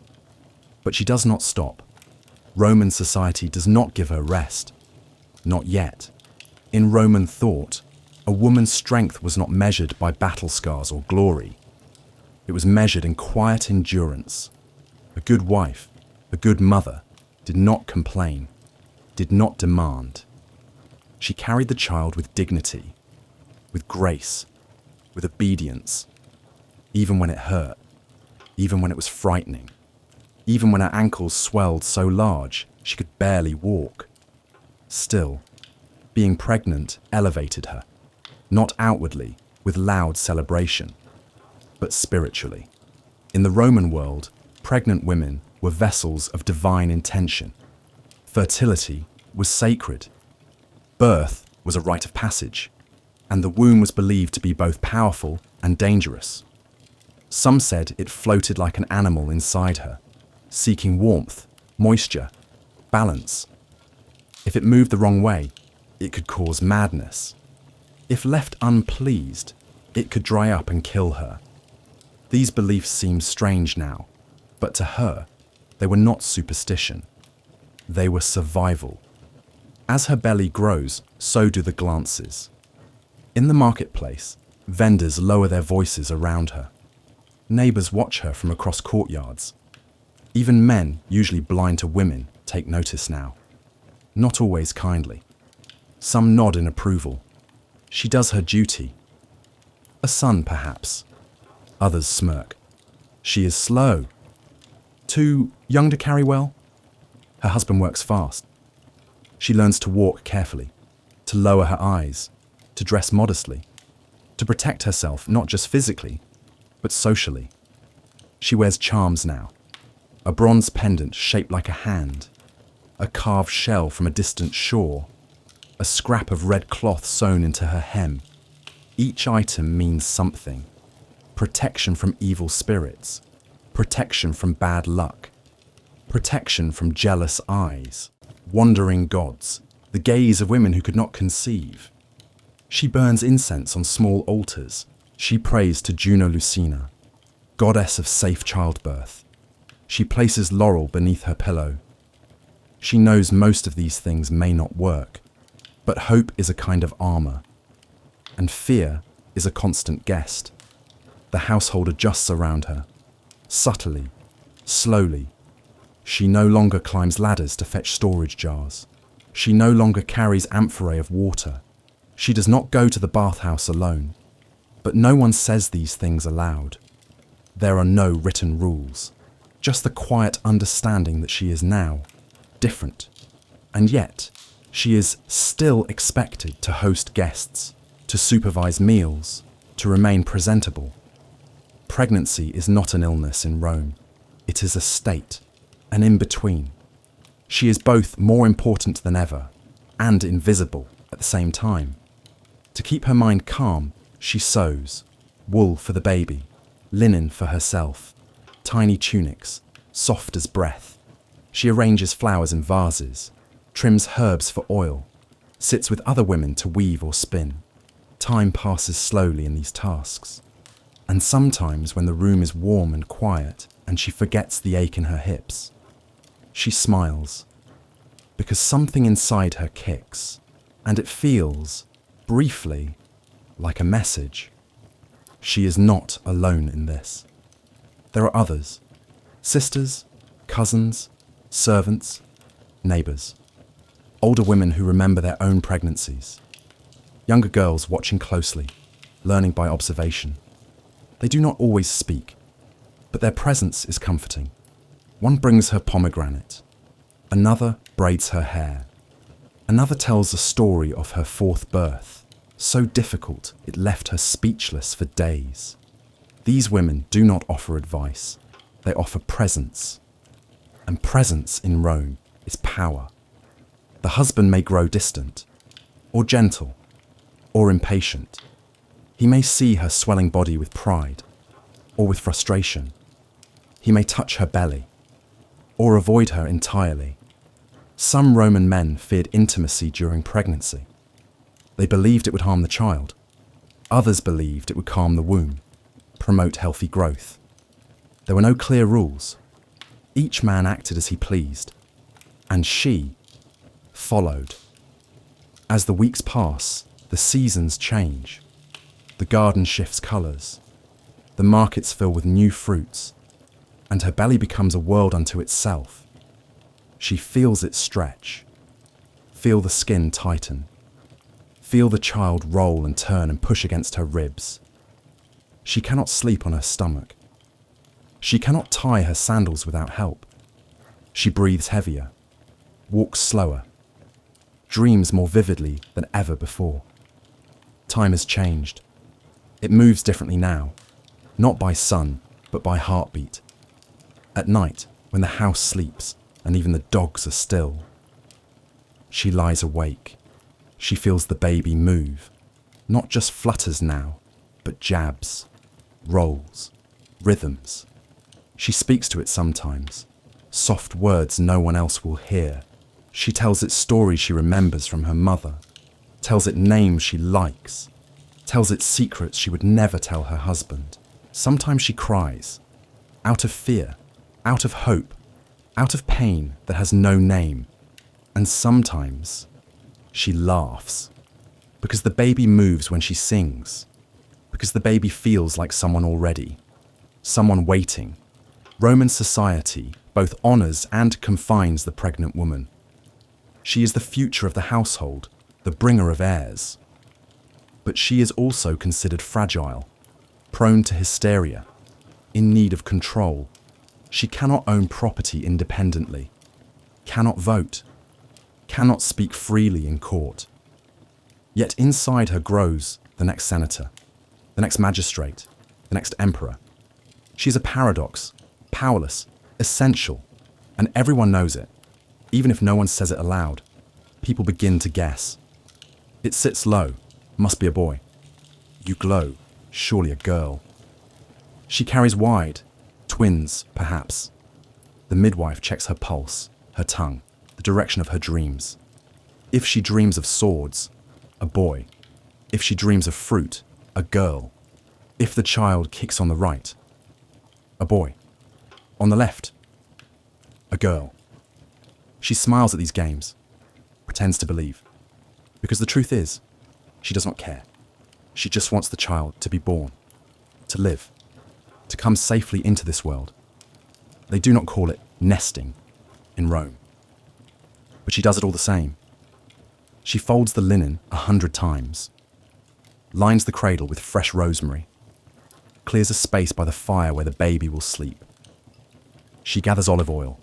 But she does not stop. Roman society does not give her rest. Not yet. In Roman thought, a woman's strength was not measured by battle scars or glory. It was measured in quiet endurance. A good wife, a good mother, did not complain, did not demand. She carried the child with dignity, with grace, with obedience, even when it hurt, even when it was frightening, even when her ankles swelled so large she could barely walk. Still, being pregnant elevated her, not outwardly with loud celebration, but spiritually. In the Roman world, pregnant women were vessels of divine intention. Fertility was sacred. Birth was a rite of passage, and the womb was believed to be both powerful and dangerous. Some said it floated like an animal inside her, seeking warmth, moisture, balance. If it moved the wrong way, it could cause madness. If left unpleased, it could dry up and kill her. These beliefs seem strange now, but to her, they were not superstition. They were survival. As her belly grows, so do the glances. In the marketplace, vendors lower their voices around her. Neighbors watch her from across courtyards. Even men, usually blind to women, take notice now. Not always kindly. Some nod in approval. She does her duty. A son, perhaps. Others smirk. She is slow. Too young to carry well? Her husband works fast. She learns to walk carefully, to lower her eyes, to dress modestly, to protect herself not just physically, but socially. She wears charms now. A bronze pendant shaped like a hand, a carved shell from a distant shore, a scrap of red cloth sewn into her hem. Each item means something. protection from evil spirits, protection from bad luck, protection from jealous eyes, wandering gods, the gaze of women who could not conceive. She burns incense on small altars. She prays to Juno Lucina, goddess of safe childbirth. She places laurel beneath her pillow. She knows most of these things may not work, but hope is a kind of armor, and fear is a constant guest. The household adjusts around her, subtly, slowly. She no longer climbs ladders to fetch storage jars. She no longer carries amphorae of water. She does not go to the bathhouse alone. But no one says these things aloud. There are no written rules, just the quiet understanding that she is now different. And yet, she is still expected to host guests, to supervise meals, to remain presentable. Pregnancy is not an illness in Rome. It is a state, an in-between. She is both more important than ever and invisible at the same time. To keep her mind calm, she sews wool for the baby, linen for herself, tiny tunics, soft as breath. She arranges flowers in vases, trims herbs for oil, sits with other women to weave or spin. Time passes slowly in these tasks. And sometimes when the room is warm and quiet and she forgets the ache in her hips, she smiles, because something inside her kicks, and it feels, briefly, like a message. She is not alone in this. There are others, sisters, cousins, servants, neighbours, older women who remember their own pregnancies, younger girls watching closely, learning by observation. They do not always speak, but their presence is comforting. One brings her pomegranate, another braids her hair, another tells a story of her fourth birth, so difficult it left her speechless for days. These women do not offer advice, they offer presence. And presence in Rome is power. The husband may grow distant, or gentle, or impatient. He may see her swelling body with pride, or with frustration. He may touch her belly, or avoid her entirely. Some Roman men feared intimacy during pregnancy. They believed it would harm the child. Others believed it would calm the womb, promote healthy growth. There were no clear rules. Each man acted as he pleased, and she followed. As the weeks pass, the seasons change. The garden shifts colours. The markets fill with new fruits, and her belly becomes a world unto itself. She feels it stretch, feel the skin tighten, feel the child roll and turn and push against her ribs. She cannot sleep on her stomach. She cannot tie her sandals without help. She breathes heavier, walks slower, dreams more vividly than ever before. Time has changed. It moves differently now, not by sun, but by heartbeat. At night, when the house sleeps and even the dogs are still, she lies awake. She feels the baby move, not just flutters now, but jabs, rolls, rhythms. She speaks to it sometimes, soft words no one else will hear. She tells it stories she remembers from her mother, tells it names she likes, tells it secrets she would never tell her husband. Sometimes she cries, out of fear, out of hope, out of pain that has no name. And sometimes she laughs, because the baby moves when she sings, because the baby feels like someone already, someone waiting. Roman society both honours and confines the pregnant woman. She is the future of the household, the bringer of heirs. But she is also considered fragile, prone to hysteria, in need of control. She cannot own property independently, cannot vote, cannot speak freely in court. Yet inside her grows the next senator, the next magistrate, the next emperor. She is a paradox, powerless, essential, and everyone knows it. Even if no one says it aloud, people begin to guess. It sits low, must be a boy. You glow, surely a girl. She carries wide, twins, perhaps. The midwife checks her pulse, her tongue, the direction of her dreams. If she dreams of swords, a boy. If she dreams of fruit, a girl. If the child kicks on the right, a boy. On the left, a girl. She smiles at these games, pretends to believe. Because the truth is, she does not care. She just wants the child to be born, to live, to come safely into this world. They do not call it nesting in Rome. But she does it all the same. She folds the linen 100 times, lines the cradle with fresh rosemary, clears a space by the fire where the baby will sleep. She gathers olive oil,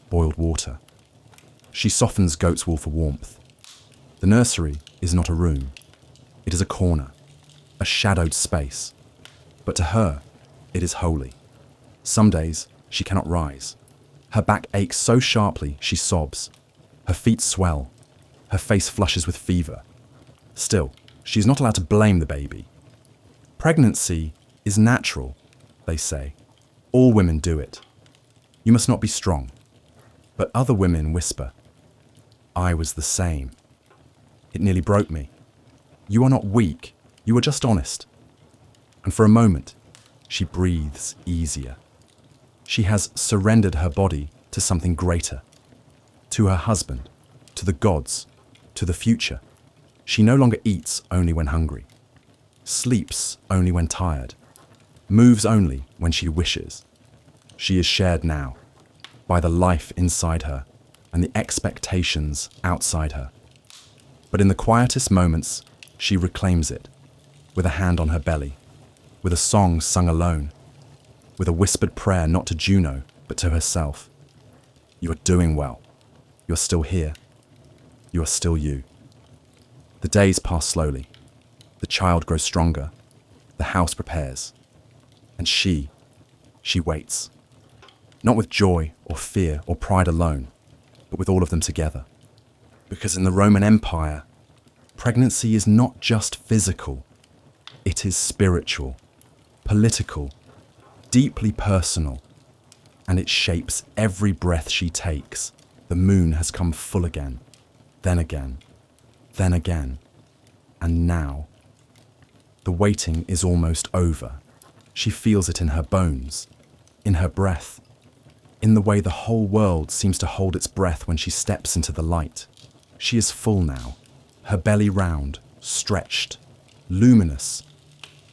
boiled water. She softens goat's wool for warmth. The nursery is not a room. It is a corner, a shadowed space. But to her, it is holy. Some days, she cannot rise. Her back aches so sharply, she sobs. Her feet swell. Her face flushes with fever. Still, she is not allowed to blame the baby. Pregnancy is natural, they say. All women do it. You must not be strong. But other women whisper, I was the same. It nearly broke me. You are not weak, you are just honest. And for a moment, she breathes easier. She has surrendered her body to something greater. To her husband, to the gods, to the future. She no longer eats only when hungry, sleeps only when tired, moves only when she wishes. She is shared now by the life inside her and the expectations outside her. But in the quietest moments, she reclaims it, with a hand on her belly, with a song sung alone, with a whispered prayer not to Juno, but to herself. You are doing well. You're still here. You are still you. The days pass slowly. The child grows stronger. The house prepares. And she waits. Not with joy or fear or pride alone, but with all of them together. Because in the Roman Empire, pregnancy is not just physical. It is spiritual, political, deeply personal, and it shapes every breath she takes. The moon has come full again, then again, then again, and now. The waiting is almost over. She feels it in her bones, in her breath, in the way the whole world seems to hold its breath when she steps into the light. She is full now, her belly round, stretched, luminous.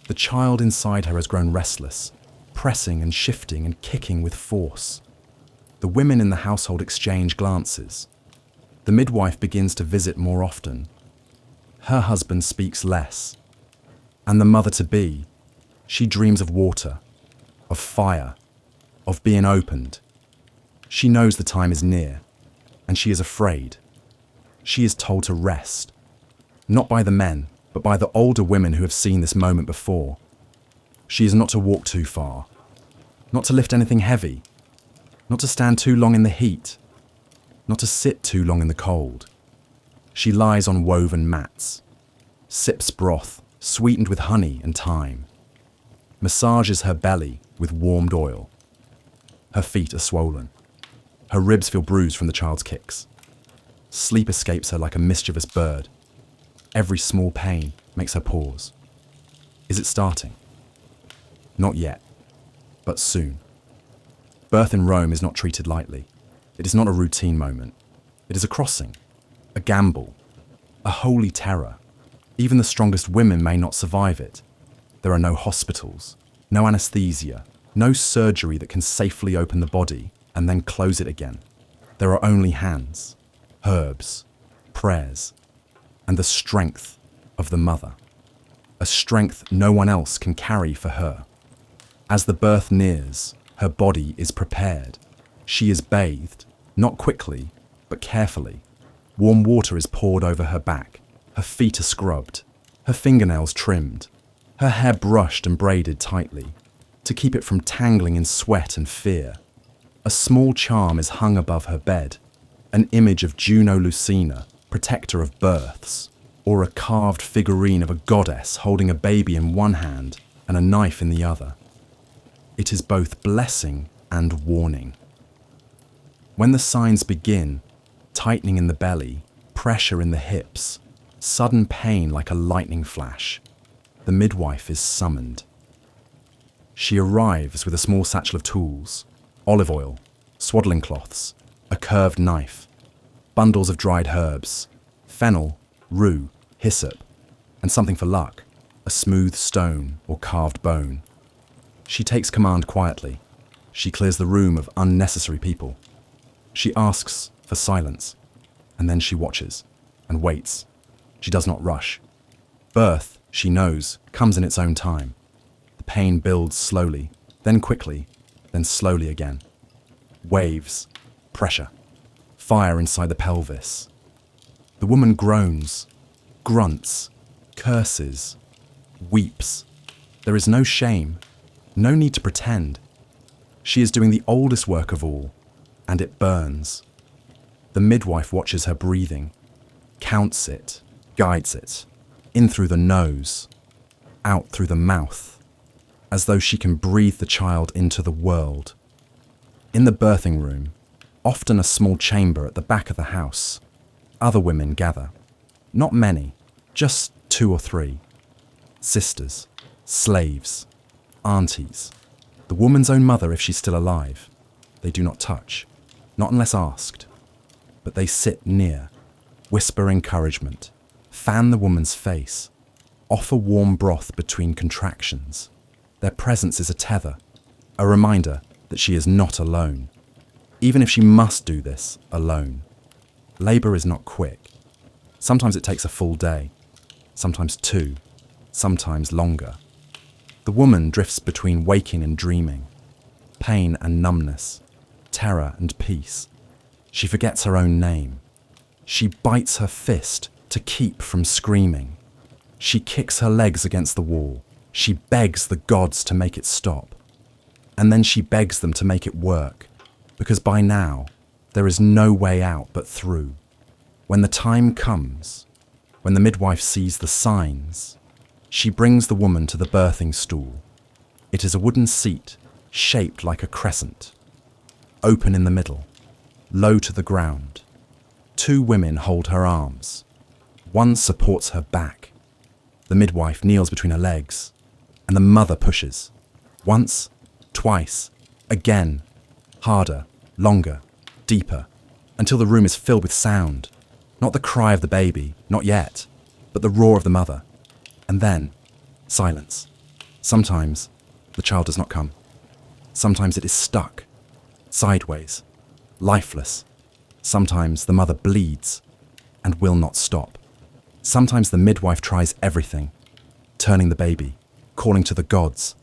The child inside her has grown restless, pressing and shifting and kicking with force. The women in the household exchange glances. The midwife begins to visit more often. Her husband speaks less. And the mother-to-be, she dreams of water, of fire, of being opened. She knows the time is near, and she is afraid. She is told to rest, not by the men, but by the older women who have seen this moment before. She is not to walk too far, not to lift anything heavy, not to stand too long in the heat, not to sit too long in the cold. She lies on woven mats, sips broth sweetened with honey and thyme, massages her belly with warmed oil. Her feet are swollen. Her ribs feel bruised from the child's kicks. Sleep escapes her like a mischievous bird. Every small pain makes her pause. Is it starting? Not yet, but soon. Birth in Rome is not treated lightly. It is not a routine moment. It is a crossing, a gamble, a holy terror. Even the strongest women may not survive it. There are no hospitals, no anesthesia, no surgery that can safely open the body and then close it again. There are only hands, herbs, prayers, and the strength of the mother. A strength no one else can carry for her. As the birth nears, her body is prepared. She is bathed, not quickly, but carefully. Warm water is poured over her back. Her feet are scrubbed, her fingernails trimmed, her hair brushed and braided tightly, to keep it from tangling in sweat and fear. A small charm is hung above her bed, an image of Juno Lucina, protector of births, or a carved figurine of a goddess holding a baby in one hand and a knife in the other. It is both blessing and warning. When the signs begin, tightening in the belly, pressure in the hips, sudden pain like a lightning flash, the midwife is summoned. She arrives with a small satchel of tools, olive oil, swaddling cloths, a curved knife, bundles of dried herbs, fennel, rue, hyssop, and something for luck, a smooth stone or carved bone. She takes command quietly. She clears the room of unnecessary people. She asks for silence, and then she watches and waits. She does not rush. Birth, she knows, comes in its own time. The pain builds slowly, then quickly, then slowly again. Waves, pressure, fire inside the pelvis. The woman groans, grunts, curses, weeps. There is no shame, no need to pretend. She is doing the oldest work of all, and it burns. The midwife watches her breathing, counts it, guides it, in through the nose, out through the mouth, as though she can breathe the child into the world. In the birthing room, often a small chamber at the back of the house, other women gather. Not many, just 2 or 3. Sisters, slaves, aunties, the woman's own mother if she's still alive. They do not touch, not unless asked, but they sit near, whisper encouragement, fan the woman's face, offer warm broth between contractions. Their presence is a tether, a reminder that she is not alone, even if she must do this alone. Labour is not quick. Sometimes it takes a full day, sometimes 2, sometimes longer. The woman drifts between waking and dreaming, pain and numbness, terror and peace. She forgets her own name. She bites her fist to keep from screaming. She kicks her legs against the wall. She begs the gods to make it stop. And then she begs them to make it work, because by now, there is no way out but through. When the time comes, when the midwife sees the signs, she brings the woman to the birthing stool. It is a wooden seat, shaped like a crescent, open in the middle, low to the ground. 2 women hold her arms. One supports her back. The midwife kneels between her legs, and the mother pushes. Once, twice, again, harder, longer, deeper, until the room is filled with sound. Not the cry of the baby, not yet, but the roar of the mother. And then, silence. Sometimes, the child does not come. Sometimes it is stuck, sideways, lifeless. Sometimes the mother bleeds and will not stop. Sometimes the midwife tries everything, turning the baby, calling to the gods,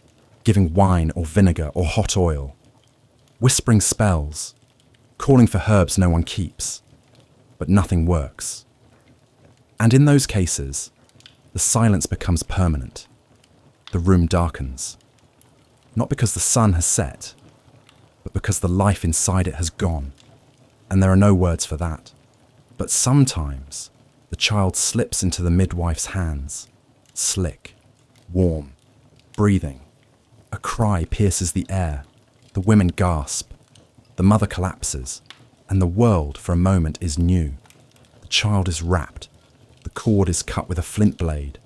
giving wine or vinegar or hot oil, whispering spells, calling for herbs no one keeps, but nothing works. And in those cases, the silence becomes permanent. The room darkens, not because the sun has set, but because the life inside it has gone, and there are no words for that. But sometimes the child slips into the midwife's hands, slick, warm, breathing. A cry pierces the air. The women gasp. The mother collapses, and the world for a moment is new. The child is wrapped. The cord is cut with a flint blade.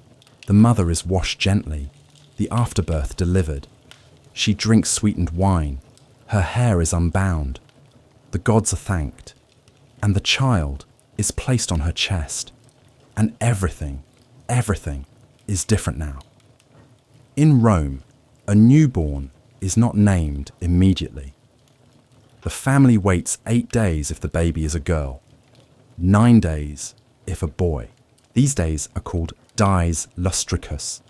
The mother is washed gently. The afterbirth delivered. She drinks sweetened wine. Her hair is unbound. The gods are thanked. And the child is placed on her chest. And everything is different now. In Rome, a newborn is not named immediately. The family waits 8 days if the baby is a girl, 9 days if a boy. These days are called dies lustricus,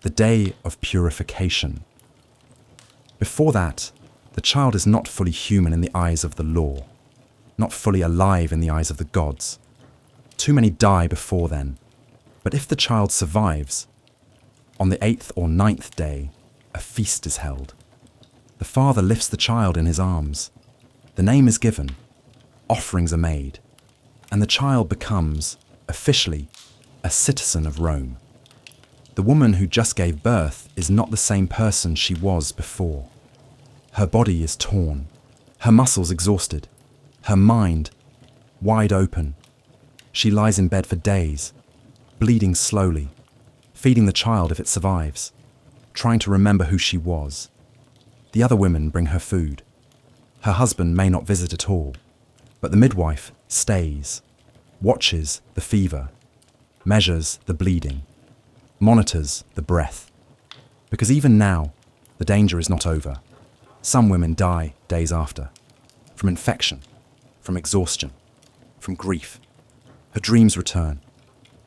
the day of purification. Before that, the child is not fully human in the eyes of the law, not fully alive in the eyes of the gods. Too many die before then. But if the child survives, on the 8th or 9th day, a feast is held. The father lifts the child in his arms. The name is given, offerings are made, and the child becomes, officially, a citizen of Rome. The woman who just gave birth is not the same person she was before. Her body is torn, her muscles exhausted, her mind wide open. She lies in bed for days, bleeding slowly, feeding the child if it survives, trying to remember who she was. The other women bring her food. Her husband may not visit at all, but the midwife stays, watches the fever, measures the bleeding, monitors the breath. Because even now, the danger is not over. Some women die days after, from infection, from exhaustion, from grief. Her dreams return,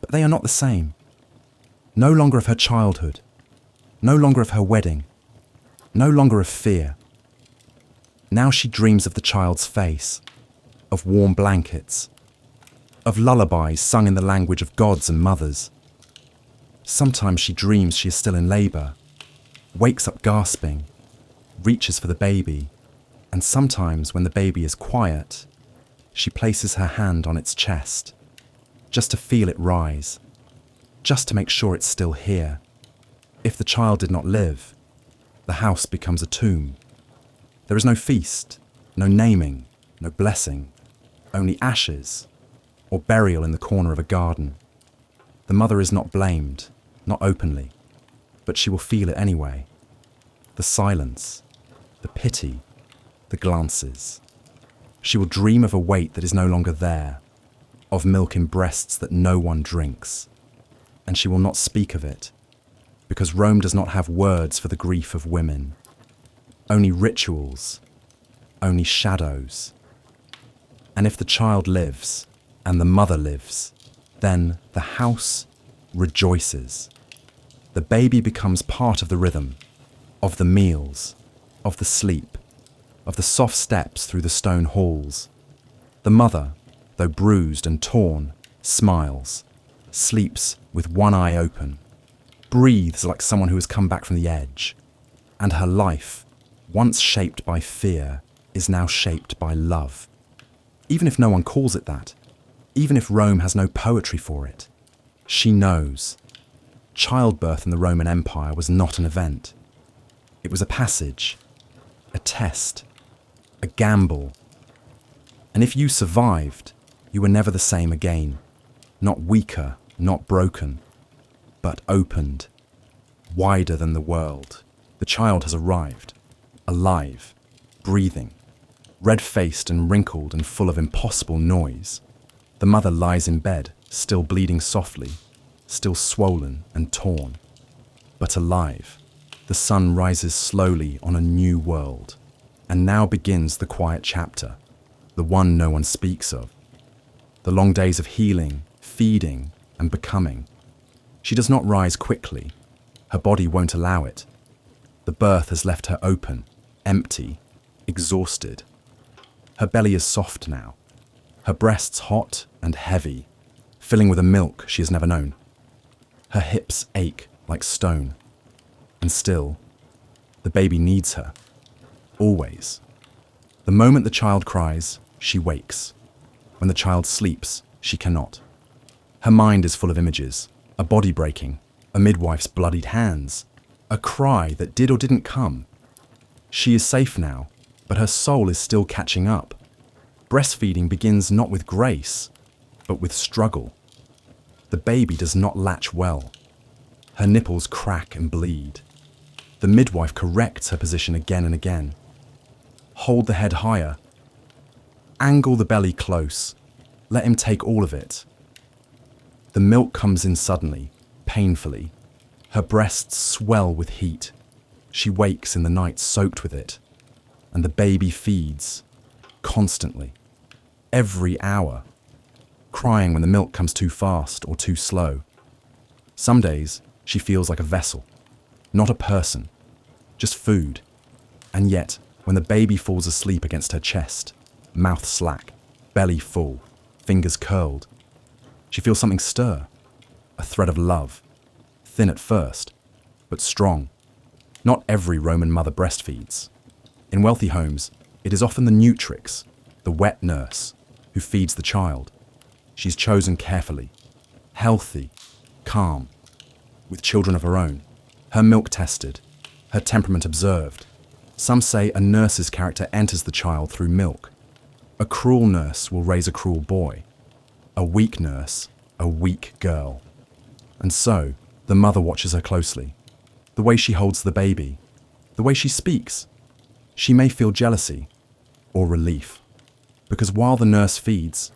but they are not the same. No longer of her childhood, no longer of her wedding, no longer of fear. Now she dreams of the child's face, of warm blankets, of lullabies sung in the language of gods and mothers. Sometimes she dreams she is still in labour, wakes up gasping, reaches for the baby, and sometimes when the baby is quiet, she places her hand on its chest, just to feel it rise, just to make sure it's still here. If the child did not live, the house becomes a tomb. There is no feast, no naming, no blessing, only ashes or burial in the corner of a garden. The mother is not blamed, not openly, but she will feel it anyway. The silence, the pity, the glances. She will dream of a weight that is no longer there, of milk in breasts that no one drinks. And she will not speak of it, because Rome does not have words for the grief of women. Only rituals, only shadows. And if the child lives, and the mother lives, then the house rejoices. The baby becomes part of the rhythm, of the meals, of the sleep, of the soft steps through the stone halls. The mother, though bruised and torn, smiles, sleeps with one eye open, breathes like someone who has come back from the edge, and her life, once shaped by fear, is now shaped by love. Even if no one calls it that, even if Rome has no poetry for it, she knows. Childbirth in the Roman Empire was not an event. It was a passage, a test, a gamble. And if you survived, you were never the same again. Not weaker, not broken, but opened, wider than the world. The child has arrived, alive, breathing, red-faced and wrinkled and full of impossible noise. The mother lies in bed, still bleeding softly, still swollen and torn, but alive. The sun rises slowly on a new world, and now begins the quiet chapter, the one no one speaks of. The long days of healing, feeding, and becoming. She does not rise quickly. Her body won't allow it. The birth has left her open, empty, exhausted. Her belly is soft now, her breasts hot and heavy, filling with a milk she has never known. Her hips ache like stone. And still, the baby needs her. Always. The moment the child cries, she wakes. When the child sleeps, she cannot. Her mind is full of images, a body breaking, a midwife's bloodied hands, a cry that did or didn't come. She is safe now, but her soul is still catching up. Breastfeeding begins not with grace, but with struggle. The baby does not latch well. Her nipples crack and bleed. The midwife corrects her position again and again. Hold the head higher. Angle the belly close. Let him take all of it. The milk comes in suddenly, painfully. Her breasts swell with heat. She wakes in the night soaked with it. And the baby feeds, constantly, every hour, crying when the milk comes too fast or too slow. Some days, she feels like a vessel, not a person, just food. And yet, when the baby falls asleep against her chest, mouth slack, belly full, fingers curled, she feels something stir, a thread of love, thin at first, but strong. Not every Roman mother breastfeeds. In wealthy homes, it is often the nutrix, the wet nurse, who feeds the child. She's chosen carefully, healthy, calm, with children of her own, her milk tested, her temperament observed. Some say a nurse's character enters the child through milk. A cruel nurse will raise a cruel boy. A weak nurse, a weak girl. And so, the mother watches her closely. The way she holds the baby, the way she speaks. She may feel jealousy or relief, because while the nurse feeds,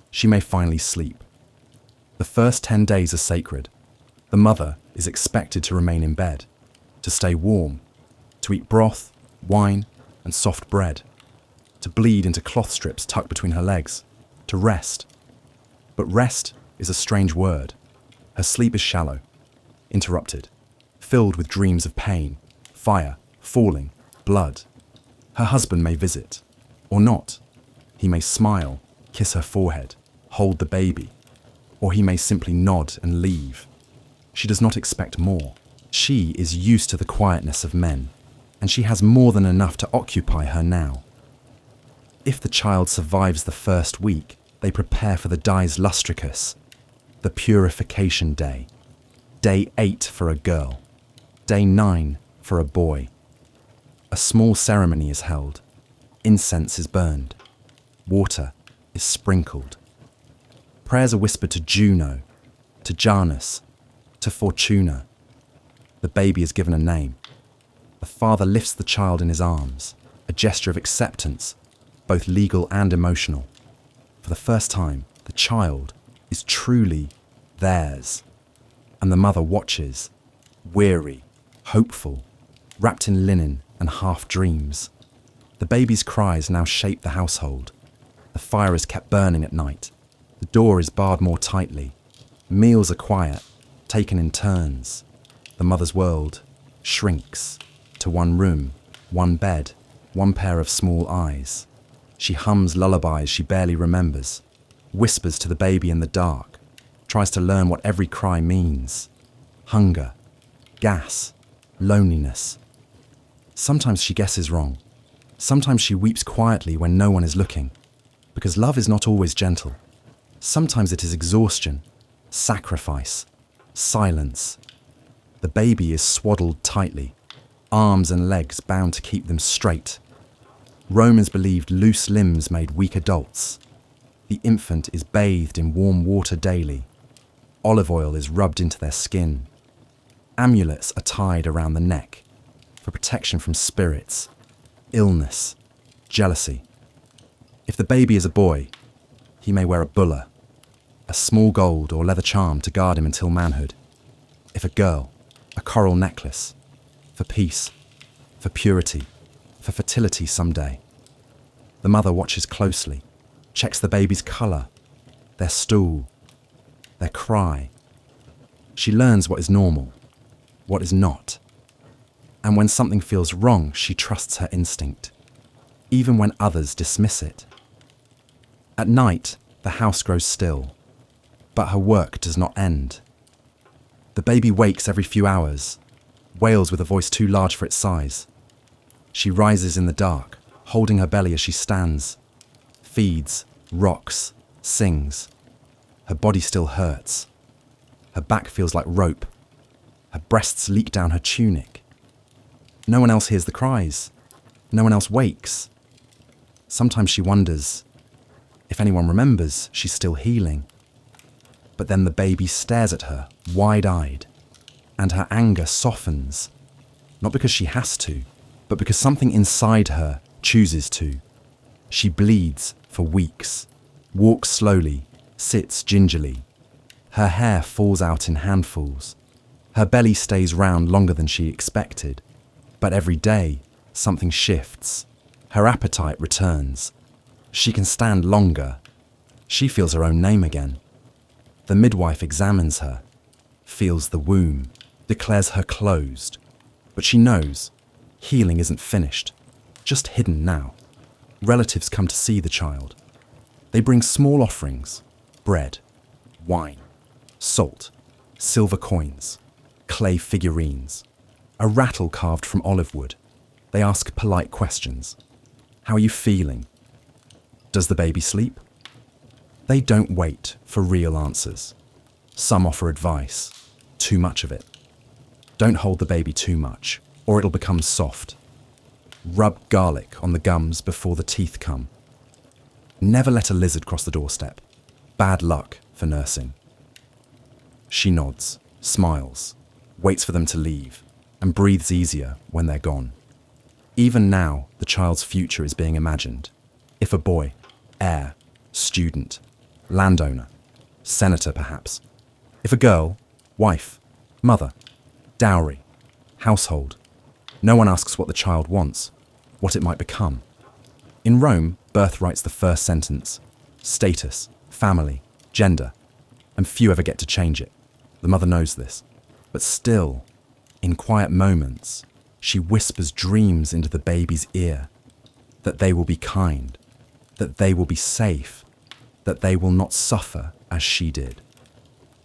she may finally sleep. The first 10 days are sacred. The mother is expected to remain in bed, to stay warm, to eat broth, wine, and soft bread, to bleed into cloth strips tucked between her legs, to rest. But rest is a strange word. Her sleep is shallow, interrupted, filled with dreams of pain, fire, falling, blood. Her husband may visit, or not. He may smile, kiss her forehead, hold the baby, or he may simply nod and leave. She does not expect more. She is used to the quietness of men, and she has more than enough to occupy her now. If the child survives the first week, they prepare for the dies lustricus, the purification day. Day 8 for a girl, day 9 for a boy. A small ceremony is held. Incense is burned. Water is sprinkled. Prayers are whispered to Juno, to Janus, to Fortuna. The baby is given a name. The father lifts the child in his arms, a gesture of acceptance, both legal and emotional. For the first time, the child is truly theirs. And the mother watches, weary, hopeful, wrapped in linen and half dreams. The baby's cries now shape the household. The fire is kept burning at night. The door is barred more tightly. Meals are quiet, taken in turns. The mother's world shrinks to one room, one bed, one pair of small eyes. She hums lullabies she barely remembers, whispers to the baby in the dark, tries to learn what every cry means. Hunger, gas, loneliness. Sometimes she guesses wrong. Sometimes she weeps quietly when no one is looking, because love is not always gentle. Sometimes it is exhaustion, sacrifice, silence. The baby is swaddled tightly, arms and legs bound to keep them straight. Romans believed loose limbs made weak adults. The infant is bathed in warm water daily. Olive oil is rubbed into their skin. Amulets are tied around the neck for protection from spirits, illness, jealousy. If the baby is a boy, he may wear a bulla, a small gold or leather charm to guard him until manhood. If a girl, a coral necklace, for peace, for purity, for fertility someday. The mother watches closely, checks the baby's colour, their stool, their cry. She learns what is normal, what is not. And when something feels wrong, she trusts her instinct, even when others dismiss it. At night, the house grows still, but her work does not end. The baby wakes every few hours, wails with a voice too large for its size. She rises in the dark, holding her belly as she stands, feeds, rocks, sings. Her body still hurts. Her back feels like rope. Her breasts leak down her tunic. No one else hears the cries. No one else wakes. Sometimes she wonders if anyone remembers she's still healing. But then the baby stares at her, wide-eyed, and her anger softens, not because she has to, but because something inside her chooses to. She bleeds for weeks, walks slowly, sits gingerly. Her hair falls out in handfuls. Her belly stays round longer than she expected. But every day, something shifts. Her appetite returns. She can stand longer. She feels her own name again. The midwife examines her, feels the womb, declares her closed. But she knows healing isn't finished, just hidden now. Relatives come to see the child. They bring small offerings, bread, wine, salt, silver coins, clay figurines, a rattle carved from olive wood. They ask polite questions. How are you feeling? Does the baby sleep? They don't wait for real answers. Some offer advice, too much of it. Don't hold the baby too much, or it'll become soft. Rub garlic on the gums before the teeth come. Never let a lizard cross the doorstep. Bad luck for nursing. She nods, smiles, waits for them to leave, and breathes easier when they're gone. Even now, the child's future is being imagined. If a boy, heir, student, landowner, senator perhaps. If a girl, wife, mother, dowry, household. No one asks what the child wants, what it might become. In Rome, birth writes the first sentence, status, family, gender, and few ever get to change it. The mother knows this. But still, in quiet moments, she whispers dreams into the baby's ear, that they will be kind, that they will be safe, that they will not suffer as she did.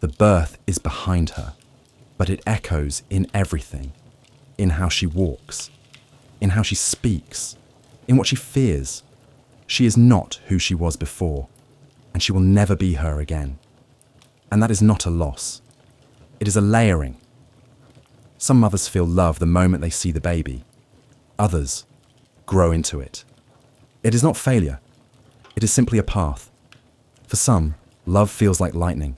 The birth is behind her, but it echoes in everything, in how she walks, in how she speaks, in what she fears. She is not who she was before, and she will never be her again. And that is not a loss. It is a layering. Some mothers feel love the moment they see the baby. Others grow into it. It is not failure. It is simply a path. For some, love feels like lightning.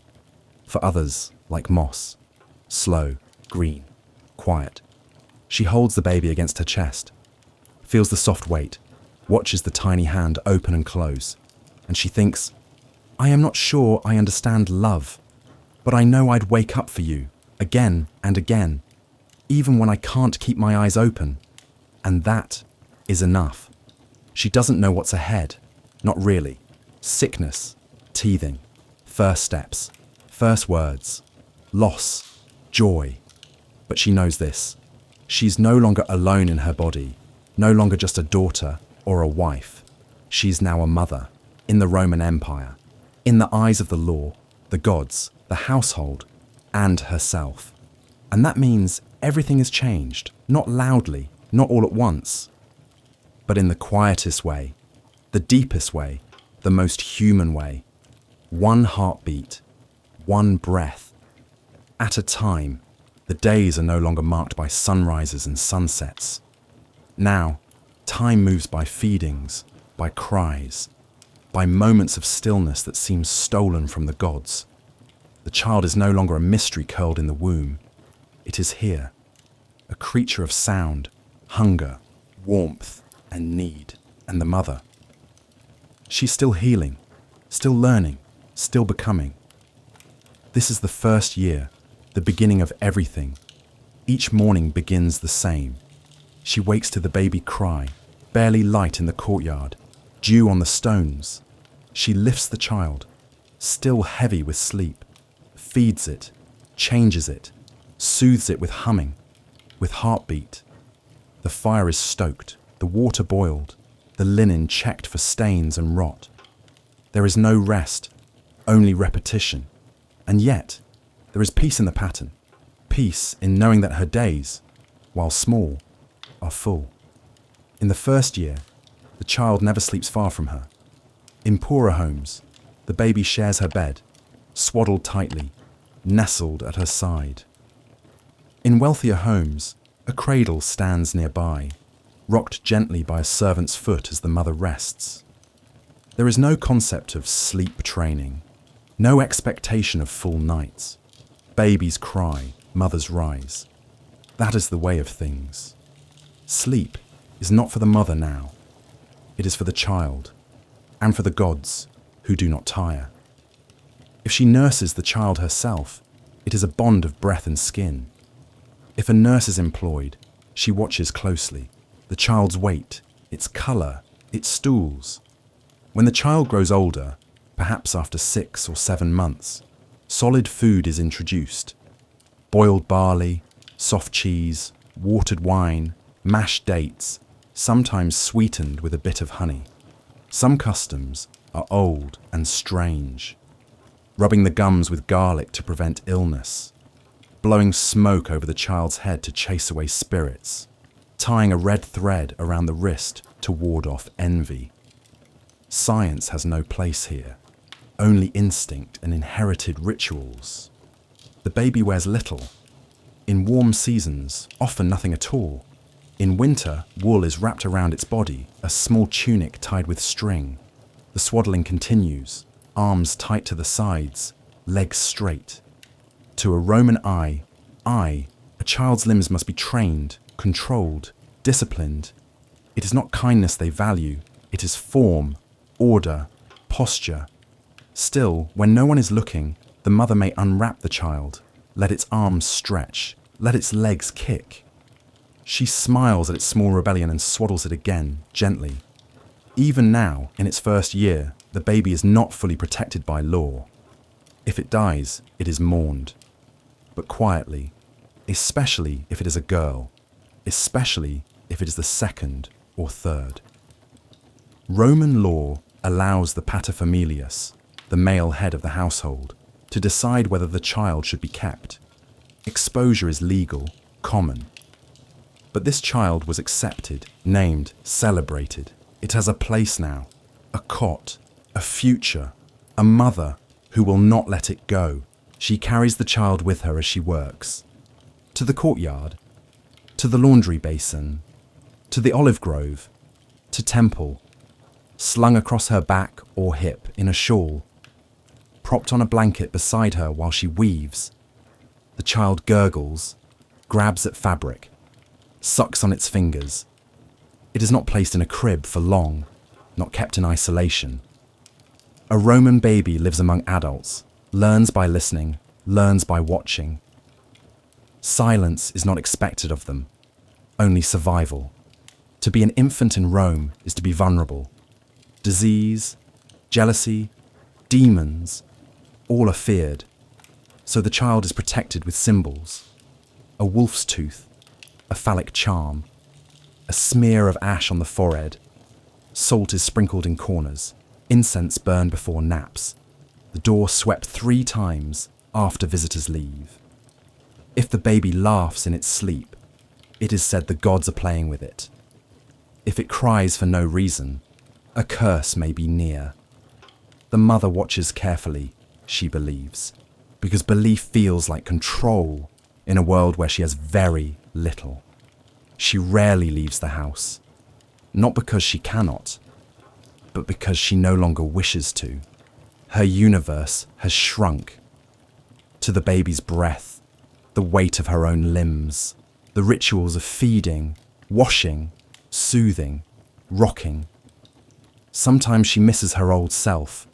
For others, like moss. Slow, green, quiet. She holds the baby against her chest, feels the soft weight, watches the tiny hand open and close, and she thinks, I am not sure I understand love, but I know I'd wake up for you, again and again, even when I can't keep my eyes open, and that is enough. She doesn't know what's ahead, not really. Sickness, teething, first steps, first words, loss, joy. But she knows this. She's no longer alone in her body, no longer just a daughter or a wife. She's now a mother in the Roman Empire, in the eyes of the law, the gods, the household, and herself. And that means everything is changed, not loudly, not all at once, but in the quietest way, the deepest way, the most human way. One heartbeat, one breath. At a time, the days are no longer marked by sunrises and sunsets. Now, time moves by feedings, by cries, by moments of stillness that seem stolen from the gods. The child is no longer a mystery curled in the womb. It is here, a creature of sound, hunger, warmth, and need, and the mother. She's still healing, still learning, still becoming. This is the first year, the beginning of everything. Each morning begins the same. She wakes to the baby cry, barely light in the courtyard, dew on the stones. She lifts the child, still heavy with sleep, feeds it, changes it, soothes it with humming, with heartbeat. The fire is stoked, the water boiled, the linen checked for stains and rot. There is no rest, only repetition. And yet, there is peace in the pattern, peace in knowing that her days, while small, are full. In the first year, the child never sleeps far from her. In poorer homes, the baby shares her bed, swaddled tightly, nestled at her side. In wealthier homes, a cradle stands nearby, rocked gently by a servant's foot as the mother rests. There is no concept of sleep training, no expectation of full nights. Babies cry, mothers rise. That is the way of things. Sleep is not for the mother now. It is for the child, and for the gods, who do not tire. If she nurses the child herself, it is a bond of breath and skin. If a nurse is employed, she watches closely, the child's weight, its colour, its stools. When the child grows older, perhaps after 6 or 7 months, solid food is introduced. Boiled barley, soft cheese, watered wine, mashed dates, sometimes sweetened with a bit of honey. Some customs are old and strange. Rubbing the gums with garlic to prevent illness. Blowing smoke over the child's head to chase away spirits. Tying a red thread around the wrist to ward off envy. Science has no place here. Only instinct and inherited rituals. The baby wears little. In warm seasons, often nothing at all. In winter, wool is wrapped around its body, a small tunic tied with string. The swaddling continues, arms tight to the sides, legs straight. To a Roman eye, a child's limbs must be trained, controlled, disciplined. It is not kindness they value, it is form, order, posture. Still, when no one is looking, the mother may unwrap the child, let its arms stretch, let its legs kick. She smiles at its small rebellion and swaddles it again, gently. Even now, in its first year, the baby is not fully protected by law. If it dies, it is mourned. But quietly, especially if it is a girl, especially if it is the second or third. Roman law allows the paterfamilias, the male head of the household, to decide whether the child should be kept. Exposure is legal, common. But this child was accepted, named, celebrated. It has a place now, a cot, a future, a mother who will not let it go. She carries the child with her as she works. To the courtyard, to the laundry basin, to the olive grove, to temple, slung across her back or hip in a shawl, propped on a blanket beside her while she weaves. The child gurgles, grabs at fabric, sucks on its fingers. It is not placed in a crib for long, not kept in isolation. A Roman baby lives among adults, learns by listening, learns by watching. Silence is not expected of them, only survival. To be an infant in Rome is to be vulnerable. Disease, jealousy, demons, all are feared. So the child is protected with symbols. A wolf's tooth, a phallic charm, a smear of ash on the forehead. Salt is sprinkled in corners, incense burned before naps. The door swept 3 times after visitors leave. If the baby laughs in its sleep, it is said the gods are playing with it. If it cries for no reason, a curse may be near. The mother watches carefully, she believes, because belief feels like control in a world where she has very little. She rarely leaves the house, not because she cannot, but because she no longer wishes to. Her universe has shrunk to the baby's breath, the weight of her own limbs, the rituals of feeding, washing, soothing, rocking. Sometimes she misses her old self,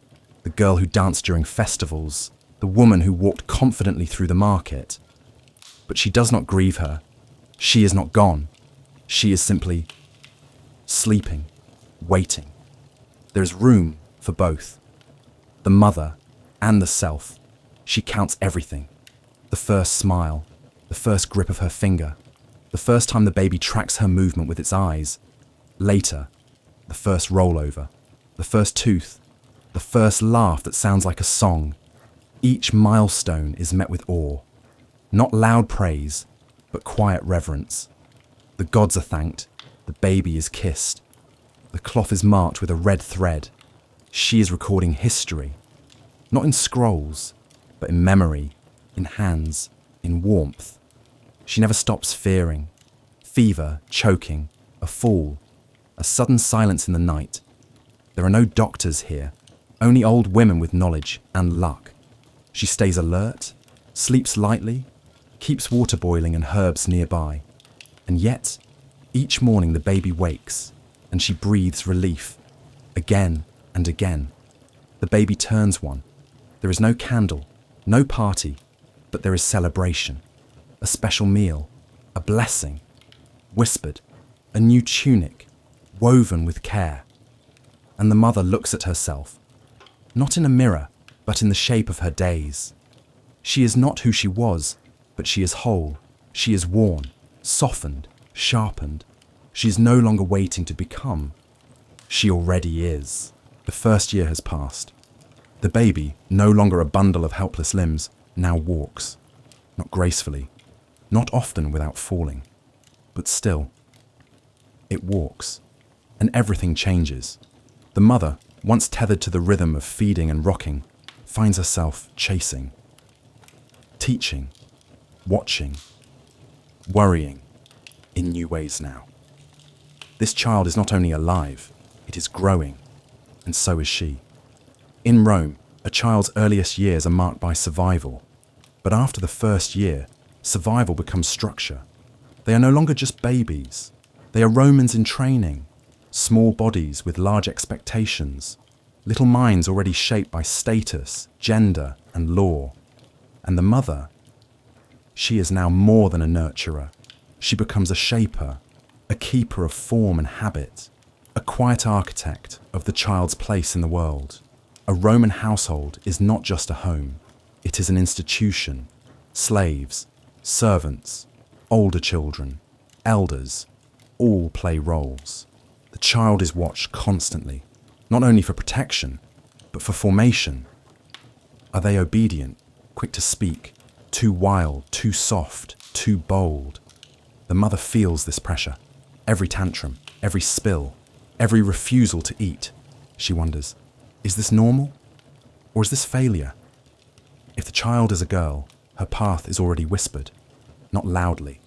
the girl who danced during festivals, the woman who walked confidently through the market. But she does not grieve her. She is not gone. She is simply sleeping, waiting. There is room for both. The mother and the self. She counts everything. The first smile, the first grip of her finger, the first time the baby tracks her movement with its eyes. Later, the first rollover, the first tooth, the first laugh that sounds like a song. Each milestone is met with awe. Not loud praise, but quiet reverence. The gods are thanked, the baby is kissed. The cloth is marked with a red thread. She is recording history, not in scrolls, but in memory, in hands, in warmth. She never stops fearing. Fever, choking, a fall, a sudden silence in the night. There are no doctors here, only old women with knowledge and luck. She stays alert, sleeps lightly, keeps water boiling and herbs nearby. And yet, each morning the baby wakes and she breathes relief, again and again. The baby turns one. There is no candle, no party, but there is celebration, a special meal, a blessing, whispered, a new tunic, woven with care. And the mother looks at herself, not in a mirror, but in the shape of her days. She is not who she was, but she is whole. She is worn, softened, sharpened. She is no longer waiting to become. She already is. The first year has passed. The baby, no longer a bundle of helpless limbs, now walks. Not gracefully, not often without falling, but still. It walks, and everything changes. The mother, once tethered to the rhythm of feeding and rocking, finds herself chasing, teaching, watching, worrying in new ways now. This child is not only alive, it is growing, and so is she. In Rome, a child's earliest years are marked by survival. But after the first year, survival becomes structure. They are no longer just babies. They are Romans in training, small bodies with large expectations, little minds already shaped by status, gender, and law. And the mother, she is now more than a nurturer. She becomes a shaper, a keeper of form and habit, a quiet architect of the child's place in the world. A Roman household is not just a home, it is an institution. Slaves, servants, older children, elders, all play roles. The child is watched constantly, not only for protection, but for formation. Are they obedient, quick to speak, too wild, too soft, too bold? The mother feels this pressure. Every tantrum, every spill, every refusal to eat. She wonders, is this normal? Or is this failure? If the child is a girl, her path is already whispered, not loudly,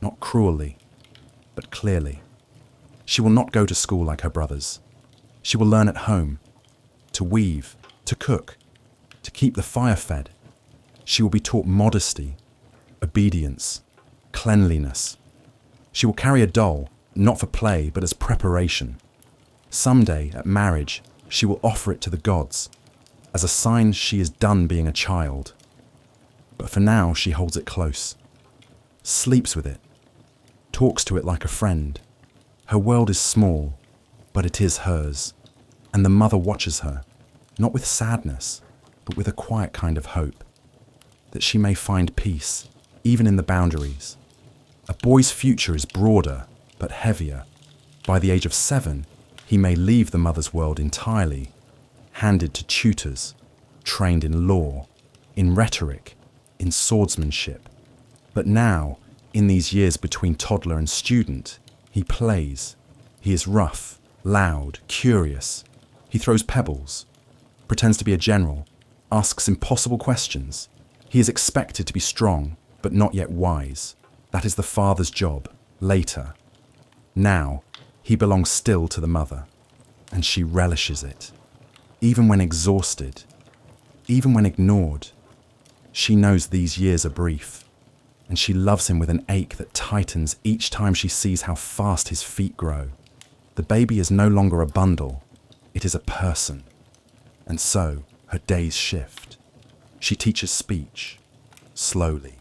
not cruelly, but clearly. She will not go to school like her brothers. She will learn at home, to weave, to cook, to keep the fire fed. She will be taught modesty, obedience, cleanliness. She will carry a doll, not for play, but as preparation. Someday, at marriage, she will offer it to the gods, as a sign she is done being a child. But for now, she holds it close, sleeps with it, talks to it like a friend. Her world is small, but it is hers, and the mother watches her, not with sadness, but with a quiet kind of hope, that she may find peace, even in the boundaries. A boy's future is broader, but heavier. By the age of 7, he may leave the mother's world entirely, handed to tutors, trained in law, in rhetoric, in swordsmanship. But now, in these years between toddler and student, he plays. He is rough, loud, curious. He throws pebbles, pretends to be a general, asks impossible questions. He is expected to be strong, but not yet wise. That is the father's job, later. Now, he belongs still to the mother, and she relishes it. Even when exhausted, even when ignored, she knows these years are brief, and she loves him with an ache that tightens each time she sees how fast his feet grow. The baby is no longer a bundle, it is a person. And so, her days shift. She teaches speech, slowly,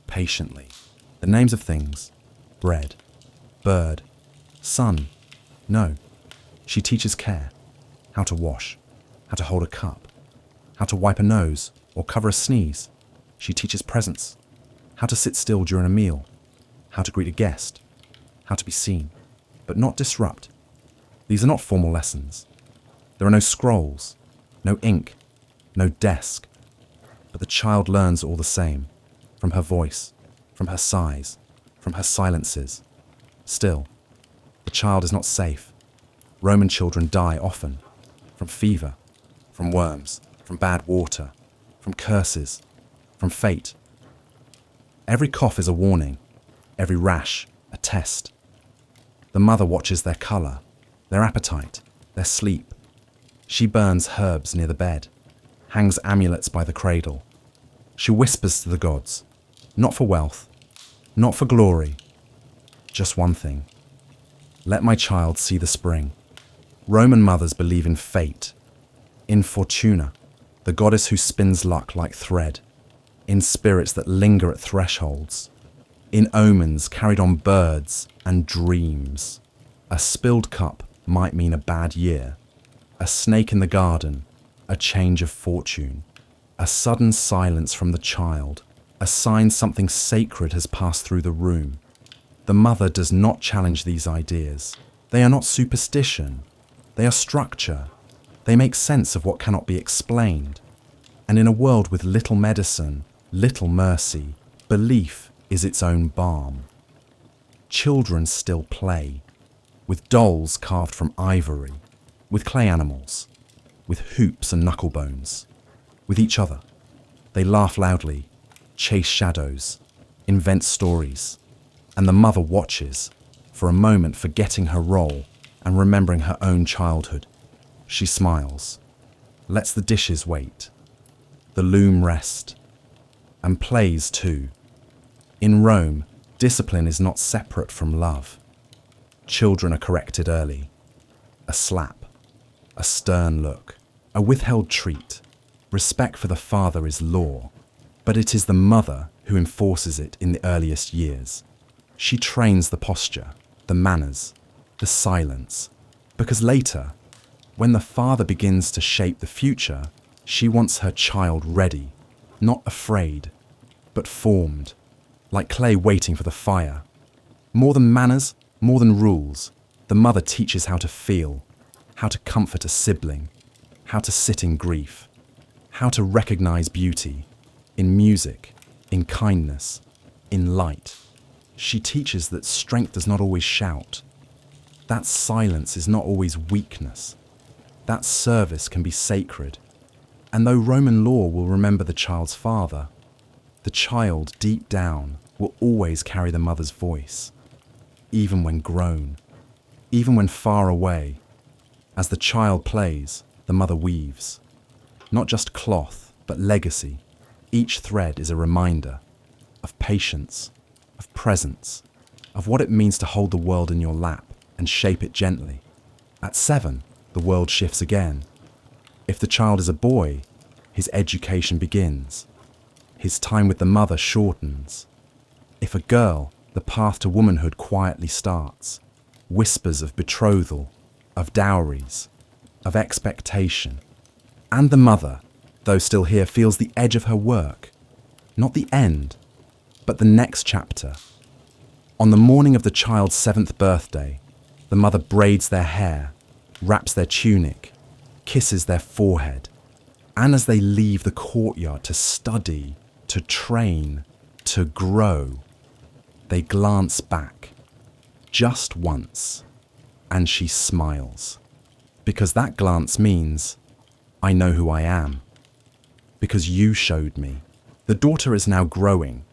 patiently. The names of things, bread, bird, sun. No, she teaches care, how to wash, how to hold a cup, how to wipe a nose or cover a sneeze. She teaches presence, how to sit still during a meal, how to greet a guest, how to be seen, but not disrupt. These are not formal lessons. There are no scrolls, no ink, no desk. But the child learns all the same, from her voice, from her sighs, from her silences. Still, the child is not safe. Roman children die often, from fever, from worms, from bad water, from curses, from fate. Every cough is a warning, every rash a test. The mother watches their colour, their appetite, their sleep. She burns herbs near the bed, hangs amulets by the cradle. She whispers to the gods, not for wealth, not for glory, just one thing. Let my child see the spring. Roman mothers believe in fate, in Fortuna, the goddess who spins luck like thread, in spirits that linger at thresholds, in omens carried on birds and dreams. A spilled cup might mean a bad year, a snake in the garden, a change of fortune, a sudden silence from the child, a sign something sacred has passed through the room. The mother does not challenge these ideas. They are not superstition. They are structure. They make sense of what cannot be explained. And in a world with little medicine, little mercy, belief is its own balm. Children still play, with dolls carved from ivory, with clay animals, with hoops and knuckle bones, with each other. They laugh loudly, chase shadows, invent stories, and the mother watches, for a moment, forgetting her role and remembering her own childhood. She smiles, lets the dishes wait, the loom rest, and plays too. In Rome, discipline is not separate from love. Children are corrected early. A slap, a stern look, a withheld treat. Respect for the father is law, but it is the mother who enforces it in the earliest years. She trains the posture, the manners, the silence, because later, when the father begins to shape the future, she wants her child ready, not afraid, but formed, like clay waiting for the fire. More than manners, more than rules, the mother teaches how to feel, how to comfort a sibling, how to sit in grief, how to recognize beauty in music, in kindness, in light. She teaches that strength does not always shout, that silence is not always weakness, that service can be sacred. And though Roman law will remember the child's father, the child deep down will always carry the mother's voice, even when grown, even when far away. As the child plays, the mother weaves. Not just cloth, but legacy. Each thread is a reminder of patience, of presence, of what it means to hold the world in your lap and shape it gently. At 7, the world shifts again. If the child is a boy, his education begins. His time with the mother shortens. If a girl, the path to womanhood quietly starts. Whispers of betrothal, of dowries, of expectation. And the mother, though still here, feels the edge of her work. Not the end, but the next chapter. On the morning of the child's 7th birthday, the mother braids their hair, wraps their tunic, kisses their forehead. And as they leave the courtyard to study, to train, to grow, they glance back, just once, and she smiles. Because that glance means, I know who I am. Because you showed me. The daughter is now growing,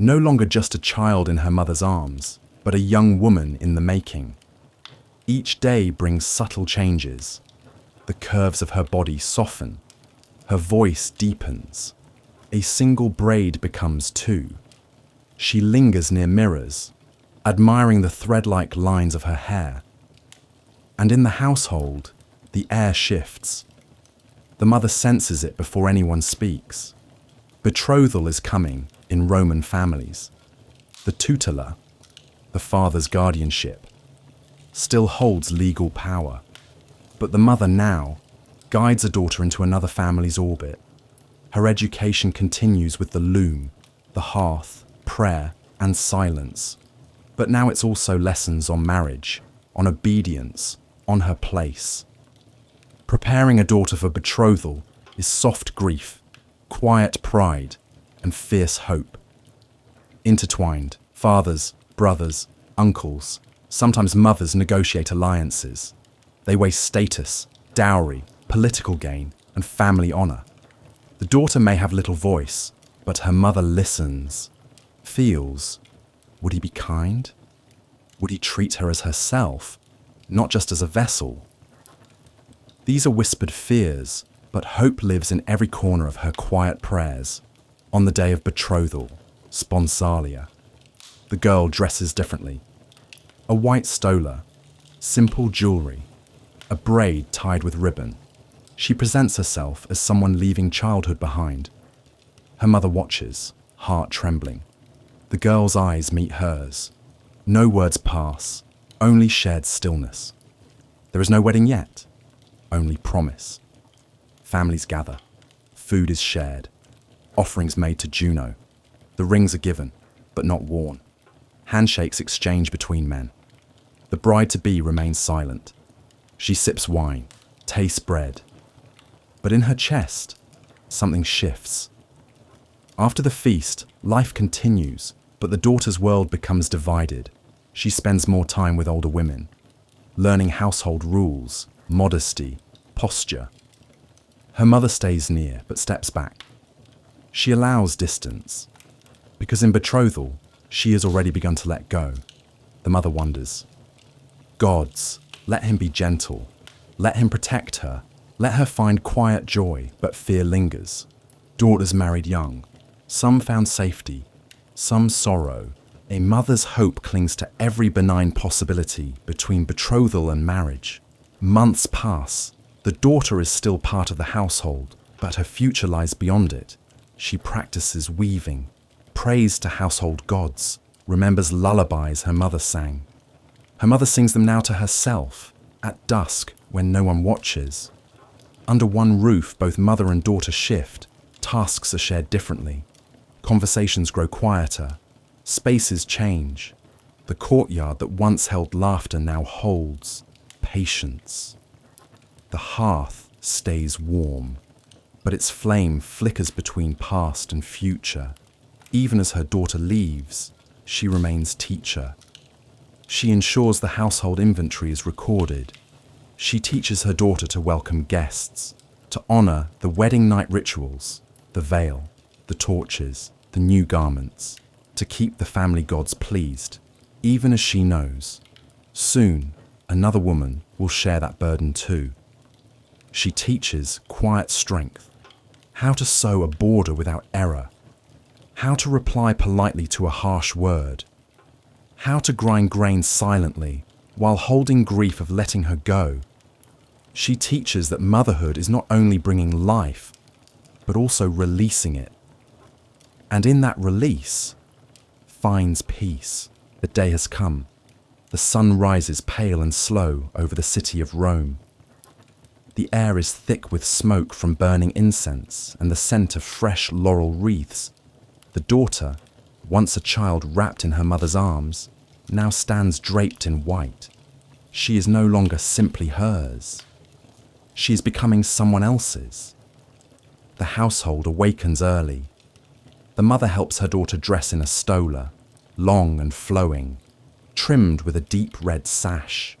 no longer just a child in her mother's arms, but a young woman in the making. Each day brings subtle changes. The curves of her body soften. Her voice deepens. A single braid becomes 2. She lingers near mirrors, admiring the thread-like lines of her hair. And in the household, the air shifts. The mother senses it before anyone speaks. Betrothal is coming in Roman families. The tutelar, the father's guardianship, still holds legal power. But the mother now guides a daughter into another family's orbit. Her education continues with the loom, the hearth, prayer, and silence. But now it's also lessons on marriage, on obedience, on her place. Preparing a daughter for betrothal is soft grief, quiet pride, and fierce hope. Intertwined, fathers, brothers, uncles, sometimes mothers negotiate alliances. They weigh status, dowry, political gain, and family honor. The daughter may have little voice, but her mother listens, feels. Would he be kind? Would he treat her as herself, not just as a vessel? These are whispered fears, but hope lives in every corner of her quiet prayers. On the day of betrothal, sponsalia, the girl dresses differently. A white stola, simple jewelry, a braid tied with ribbon. She presents herself as someone leaving childhood behind. Her mother watches, heart trembling. The girl's eyes meet hers. No words pass, only shared stillness. There is no wedding yet, only promise. Families gather. Food is shared. Offerings made to Juno. The rings are given, but not worn. Handshakes exchange between men. The bride-to-be remains silent. She sips wine, tastes bread. But in her chest, something shifts. After the feast, life continues, but the daughter's world becomes divided. She spends more time with older women, learning household rules, modesty, posture. Her mother stays near, but steps back. She allows distance, because in betrothal, she has already begun to let go. The mother wonders. Gods, let him be gentle. Let him protect her. Let her find quiet joy, but fear lingers. Daughters married young. Some found safety, some sorrow. A mother's hope clings to every benign possibility between betrothal and marriage. Months pass. The daughter is still part of the household, but her future lies beyond it. She practices weaving, prays to household gods, remembers lullabies her mother sang. Her mother sings them now to herself, at dusk, when no one watches. Under one roof, both mother and daughter shift. Tasks are shared differently. Conversations grow quieter. Spaces change. The courtyard that once held laughter now holds patience. The hearth stays warm, but its flame flickers between past and future. Even as her daughter leaves, she remains teacher. She ensures the household inventory is recorded. She teaches her daughter to welcome guests, to honor the wedding night rituals, the veil, the torches, the new garments, to keep the family gods pleased, even as she knows. Soon, another woman will share that burden too. She teaches quiet strength, how to sew a border without error, how to reply politely to a harsh word, how to grind grain silently while holding grief of letting her go. She teaches that motherhood is not only bringing life, but also releasing it. And in that release, finds peace. The day has come. The sun rises pale and slow over the city of Rome. The air is thick with smoke from burning incense and the scent of fresh laurel wreaths. The daughter, once a child wrapped in her mother's arms, now stands draped in white. She is no longer simply hers. She is becoming someone else's. The household awakens early. The mother helps her daughter dress in a stola, long and flowing, trimmed with a deep red sash.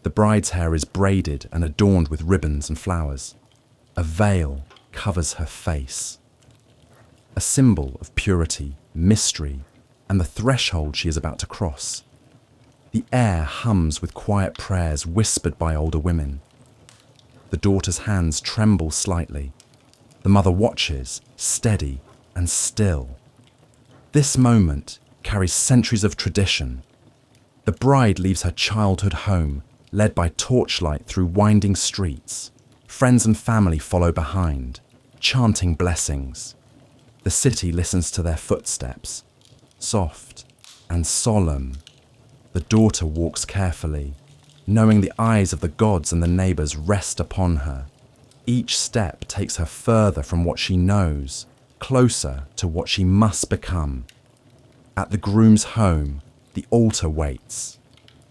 The bride's hair is braided and adorned with ribbons and flowers. A veil covers her face, a symbol of purity, mystery, and the threshold she is about to cross. The air hums with quiet prayers whispered by older women. The daughter's hands tremble slightly. The mother watches, steady and still. This moment carries centuries of tradition. The bride leaves her childhood home, led by torchlight through winding streets. Friends and family follow behind, chanting blessings. The city listens to their footsteps, soft and solemn. The daughter walks carefully, knowing the eyes of the gods and the neighbors rest upon her. Each step takes her further from what she knows, closer to what she must become. At the groom's home, the altar waits.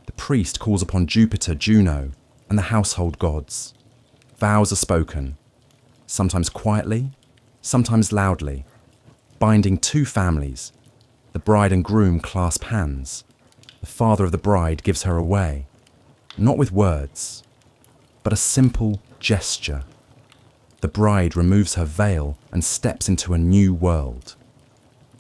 The priest calls upon Jupiter, Juno, and the household gods. Vows are spoken, sometimes quietly, sometimes loudly, binding two families. The bride and groom clasp hands. The father of the bride gives her away, not with words, but a simple gesture. The bride removes her veil and steps into a new world.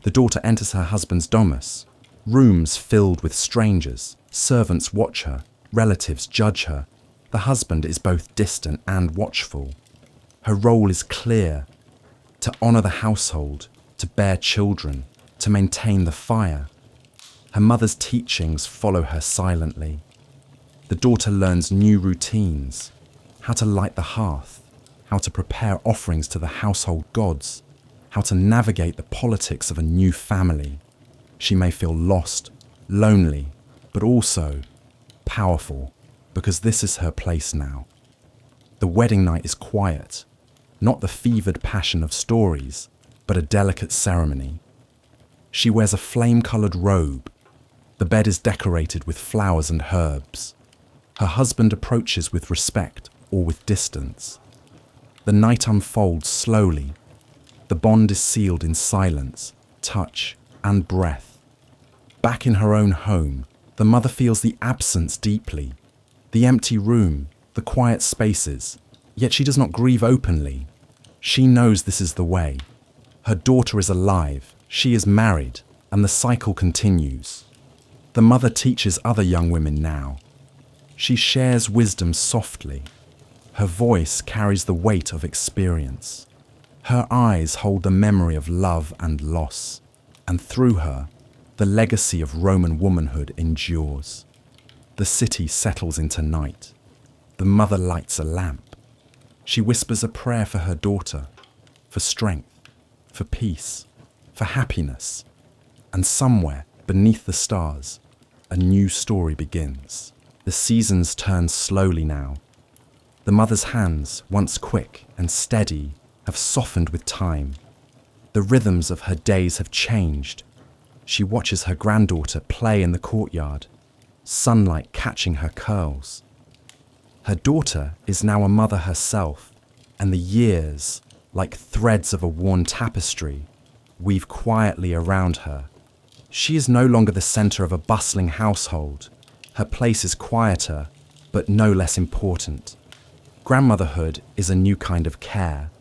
The daughter enters her husband's domus, rooms filled with strangers. Servants watch her, relatives judge her. The husband is both distant and watchful. Her role is clear: to honor the household, to bear children, to maintain the fire. Her mother's teachings follow her silently. The daughter learns new routines: how to light the hearth, how to prepare offerings to the household gods, how to navigate the politics of a new family. She may feel lost, lonely, but also powerful, because this is her place now. The wedding night is quiet, not the fevered passion of stories, but a delicate ceremony. She wears a flame-colored robe. The bed is decorated with flowers and herbs. Her husband approaches with respect or with distance. The night unfolds slowly. The bond is sealed in silence, touch, and breath. Back in her own home, the mother feels the absence deeply, the empty room, the quiet spaces, yet she does not grieve openly. She knows this is the way. Her daughter is alive, she is married, and the cycle continues. The mother teaches other young women now. She shares wisdom softly. Her voice carries the weight of experience. Her eyes hold the memory of love and loss, and through her, the legacy of Roman womanhood endures. The city settles into night. The mother lights a lamp. She whispers a prayer for her daughter, for strength, for peace, for happiness. And somewhere, beneath the stars, a new story begins. The seasons turn slowly now. The mother's hands, once quick and steady, have softened with time. The rhythms of her days have changed. She watches her granddaughter play in the courtyard, sunlight catching her curls. Her daughter is now a mother herself, and the years, like threads of a worn tapestry, weave quietly around her. She is no longer the center of a bustling household. Her place is quieter, but no less important. Grandmotherhood is a new kind of care.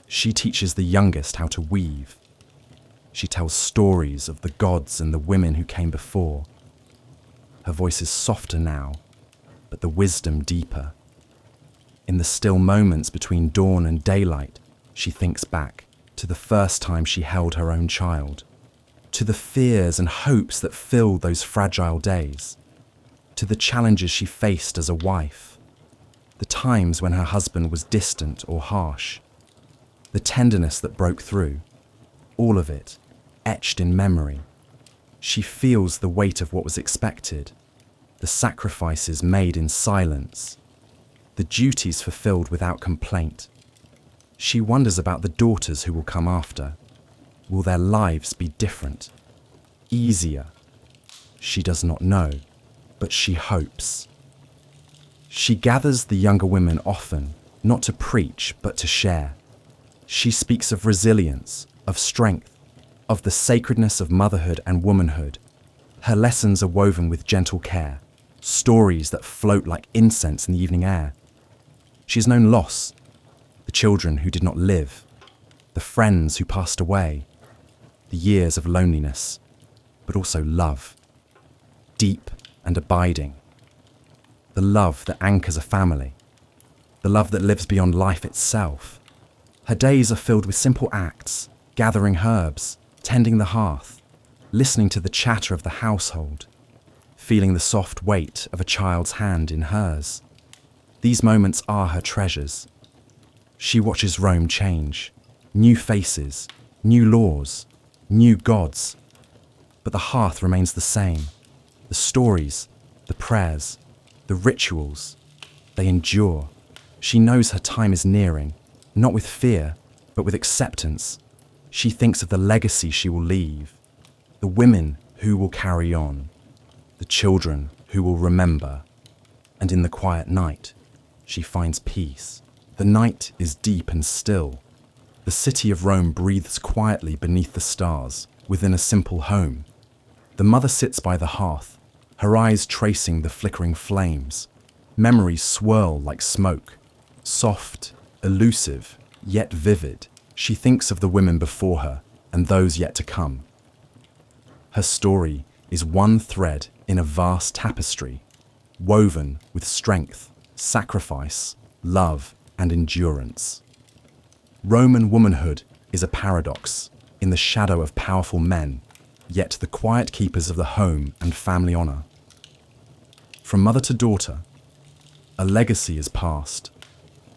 She teaches the youngest how to weave. She tells stories of the gods and the women who came before. Her voice is softer now, but the wisdom deeper. In the still moments between dawn and daylight, she thinks back to the first time she held her own child, to the fears and hopes that filled those fragile days, to the challenges she faced as a wife, the times when her husband was distant or harsh, the tenderness that broke through, all of it etched in memory. She feels the weight of what was expected, the sacrifices made in silence, the duties fulfilled without complaint. She wonders about the daughters who will come after. Will their lives be different? Easier? She does not know, but she hopes. She gathers the younger women often, not to preach, but to share. She speaks of resilience, of strength, of the sacredness of motherhood and womanhood. Her lessons are woven with gentle care, stories that float like incense in the evening air. She has known loss, the children who did not live, the friends who passed away, the years of loneliness, but also love, deep and abiding. The love that anchors a family, the love that lives beyond life itself. Her days are filled with simple acts, gathering herbs, tending the hearth, listening to the chatter of the household, feeling the soft weight of a child's hand in hers. These moments are her treasures. She watches Rome change, new faces, new laws, new gods. But the hearth remains the same. The stories, the prayers, the rituals, they endure. She knows her time is nearing, not with fear, but with acceptance. She thinks of the legacy she will leave, the women who will carry on, the children who will remember. And in the quiet night, she finds peace. The night is deep and still. The city of Rome breathes quietly beneath the stars, within a simple home. The mother sits by the hearth, her eyes tracing the flickering flames. Memories swirl like smoke, soft, elusive, yet vivid. She thinks of the women before her and those yet to come. Her story is one thread in a vast tapestry, woven with strength, sacrifice, love, and endurance. Roman womanhood is a paradox in the shadow of powerful men, yet the quiet keepers of the home and family honor. From mother to daughter, a legacy is passed,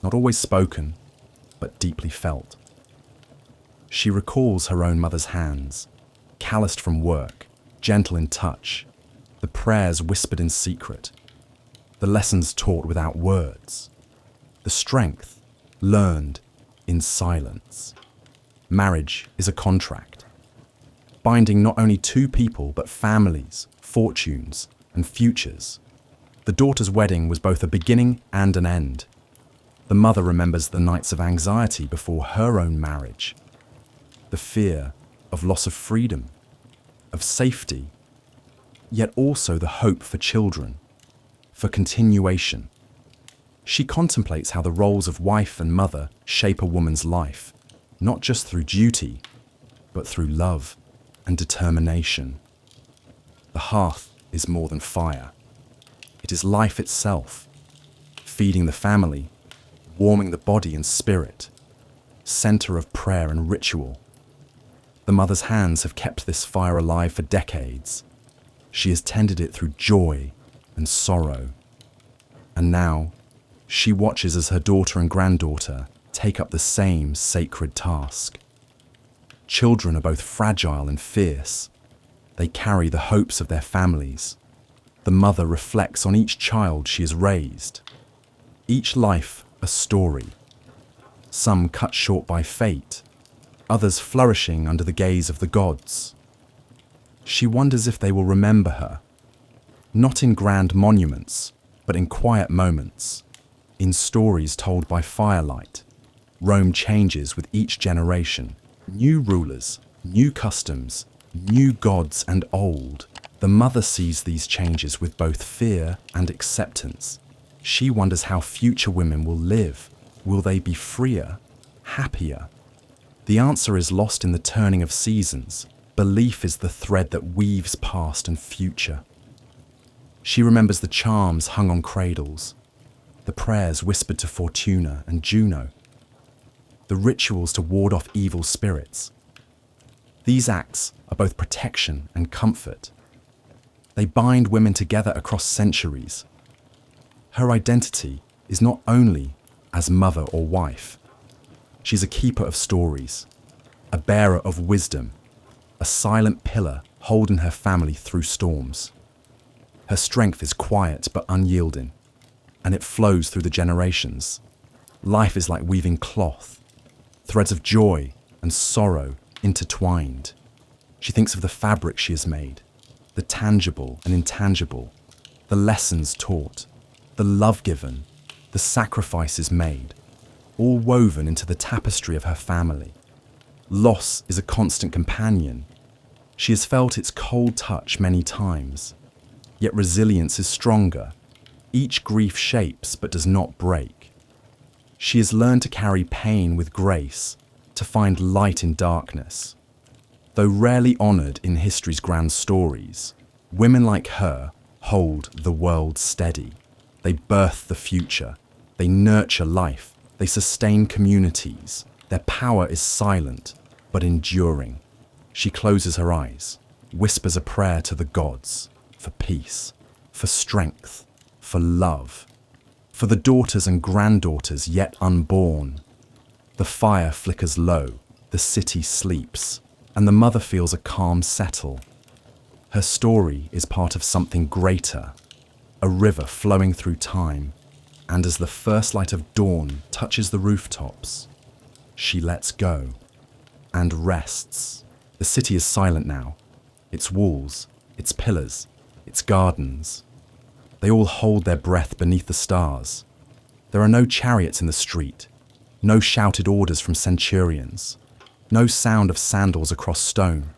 not always spoken, but deeply felt. She recalls her own mother's hands, calloused from work, gentle in touch, the prayers whispered in secret, the lessons taught without words, the strength learned in silence. Marriage is a contract, binding not only two people but families, fortunes, and futures. The daughter's wedding was both a beginning and an end. The mother remembers the nights of anxiety before her own marriage, the fear of loss of freedom, of safety, yet also the hope for children, for continuation. She contemplates how the roles of wife and mother shape a woman's life, not just through duty, but through love and determination. The hearth is more than fire. It is life itself, feeding the family, warming the body and spirit, center of prayer and ritual. The mother's hands have kept this fire alive for decades. She has tended it through joy and sorrow. And now, she watches as her daughter and granddaughter take up the same sacred task. Children are both fragile and fierce. They carry the hopes of their families. The mother reflects on each child she has raised. Each life a story. Some cut short by fate, others flourishing under the gaze of the gods. She wonders if they will remember her, not in grand monuments, but in quiet moments, in stories told by firelight. Rome changes with each generation. New rulers, new customs, new gods and old. The mother sees these changes with both fear and acceptance. She wonders how future women will live. Will they be freer, happier? The answer is lost in the turning of seasons. Belief is the thread that weaves past and future. She remembers the charms hung on cradles, the prayers whispered to Fortuna and Juno, the rituals to ward off evil spirits. These acts are both protection and comfort. They bind women together across centuries. Her identity is not only as mother or wife. She's a keeper of stories, a bearer of wisdom, a silent pillar holding her family through storms. Her strength is quiet but unyielding, and it flows through the generations. Life is like weaving cloth, threads of joy and sorrow intertwined. She thinks of the fabric she has made, the tangible and intangible, the lessons taught, the love given, the sacrifices made, all woven into the tapestry of her family. Loss is a constant companion. She has felt its cold touch many times, yet resilience is stronger. Each grief shapes but does not break. She has learned to carry pain with grace, to find light in darkness. Though rarely honoured in history's grand stories, women like her hold the world steady. They birth the future. They nurture life. They sustain communities. Their power is silent, but enduring. She closes her eyes, whispers a prayer to the gods, for peace, for strength, for love, for the daughters and granddaughters yet unborn. The fire flickers low, the city sleeps, and the mother feels a calm settle. Her story is part of something greater, a river flowing through time, and as the first light of dawn touches the rooftops, she lets go and rests. The city is silent now, its walls, its pillars, its gardens. They all hold their breath beneath the stars. There are no chariots in the street, no shouted orders from centurions, no sound of sandals across stone,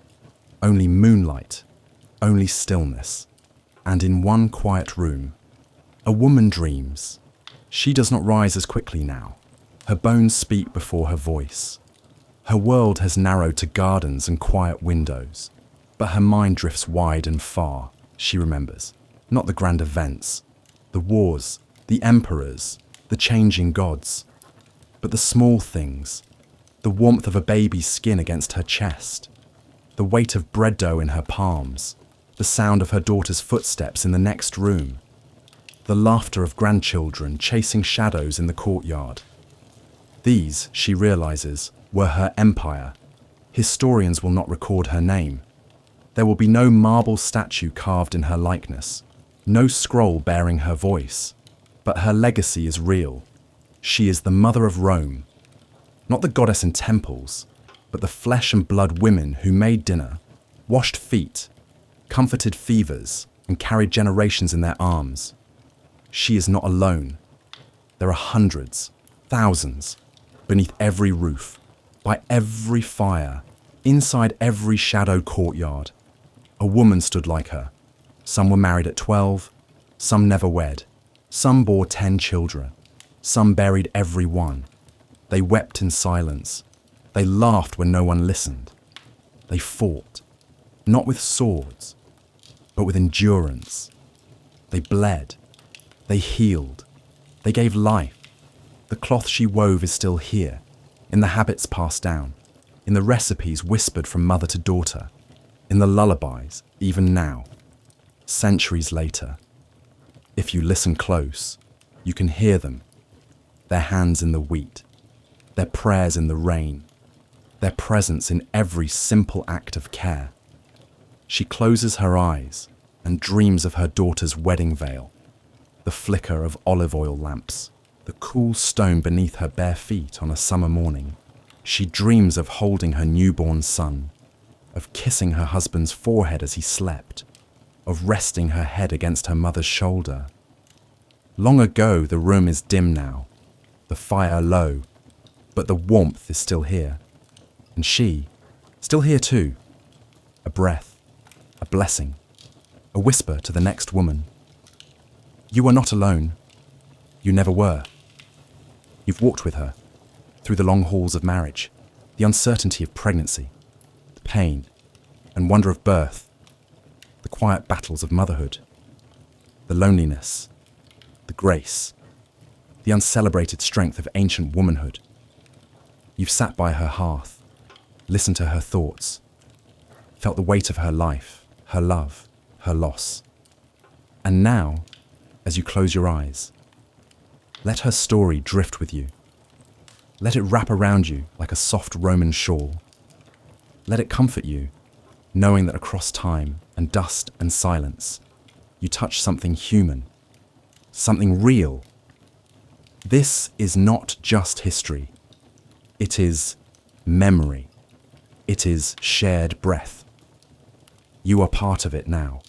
only moonlight, only stillness. And in one quiet room, a woman dreams. She does not rise as quickly now. Her bones speak before her voice. Her world has narrowed to gardens and quiet windows, but her mind drifts wide and far. She remembers, not the grand events, the wars, the emperors, the changing gods, but the small things, the warmth of a baby's skin against her chest, the weight of bread dough in her palms, the sound of her daughter's footsteps in the next room, the laughter of grandchildren chasing shadows in the courtyard. These, she realizes, were her empire. Historians will not record her name. There will be no marble statue carved in her likeness, no scroll bearing her voice, but her legacy is real. She is the mother of Rome, not the goddess in temples, but the flesh and blood women who made dinner, washed feet, comforted fevers, and carried generations in their arms. She is not alone. There are hundreds, thousands, beneath every roof, by every fire, inside every shadowed courtyard. A woman stood like her. Some were married at 12, some never wed, some bore 10 children, some buried every one. They wept in silence. They laughed when no one listened. They fought, not with swords, but with endurance. They bled. They healed. They gave life. The cloth she wove is still here, in the habits passed down, in the recipes whispered from mother to daughter, in the lullabies, even now, centuries later. If you listen close, you can hear them, their hands in the wheat, their prayers in the rain, their presence in every simple act of care. She closes her eyes and dreams of her daughter's wedding veil, the flicker of olive oil lamps, the cool stone beneath her bare feet on a summer morning. She dreams of holding her newborn son, of kissing her husband's forehead as he slept, of resting her head against her mother's shoulder. Long ago, the room is dim now, the fire low, but the warmth is still here. And she, still here too. A breath, a blessing, a whisper to the next woman. You are not alone. You never were. You've walked with her, through the long halls of marriage, the uncertainty of pregnancy, the pain and wonder of birth, the quiet battles of motherhood, the loneliness, the grace, the uncelebrated strength of ancient womanhood. You've sat by her hearth, listened to her thoughts, felt the weight of her life, her love, her loss. And now, as you close your eyes, let her story drift with you. Let it wrap around you like a soft Roman shawl. Let it comfort you, knowing that across time and dust and silence, you touch something human, something real. This is not just history. It is memory. It is shared breath. You are part of it now.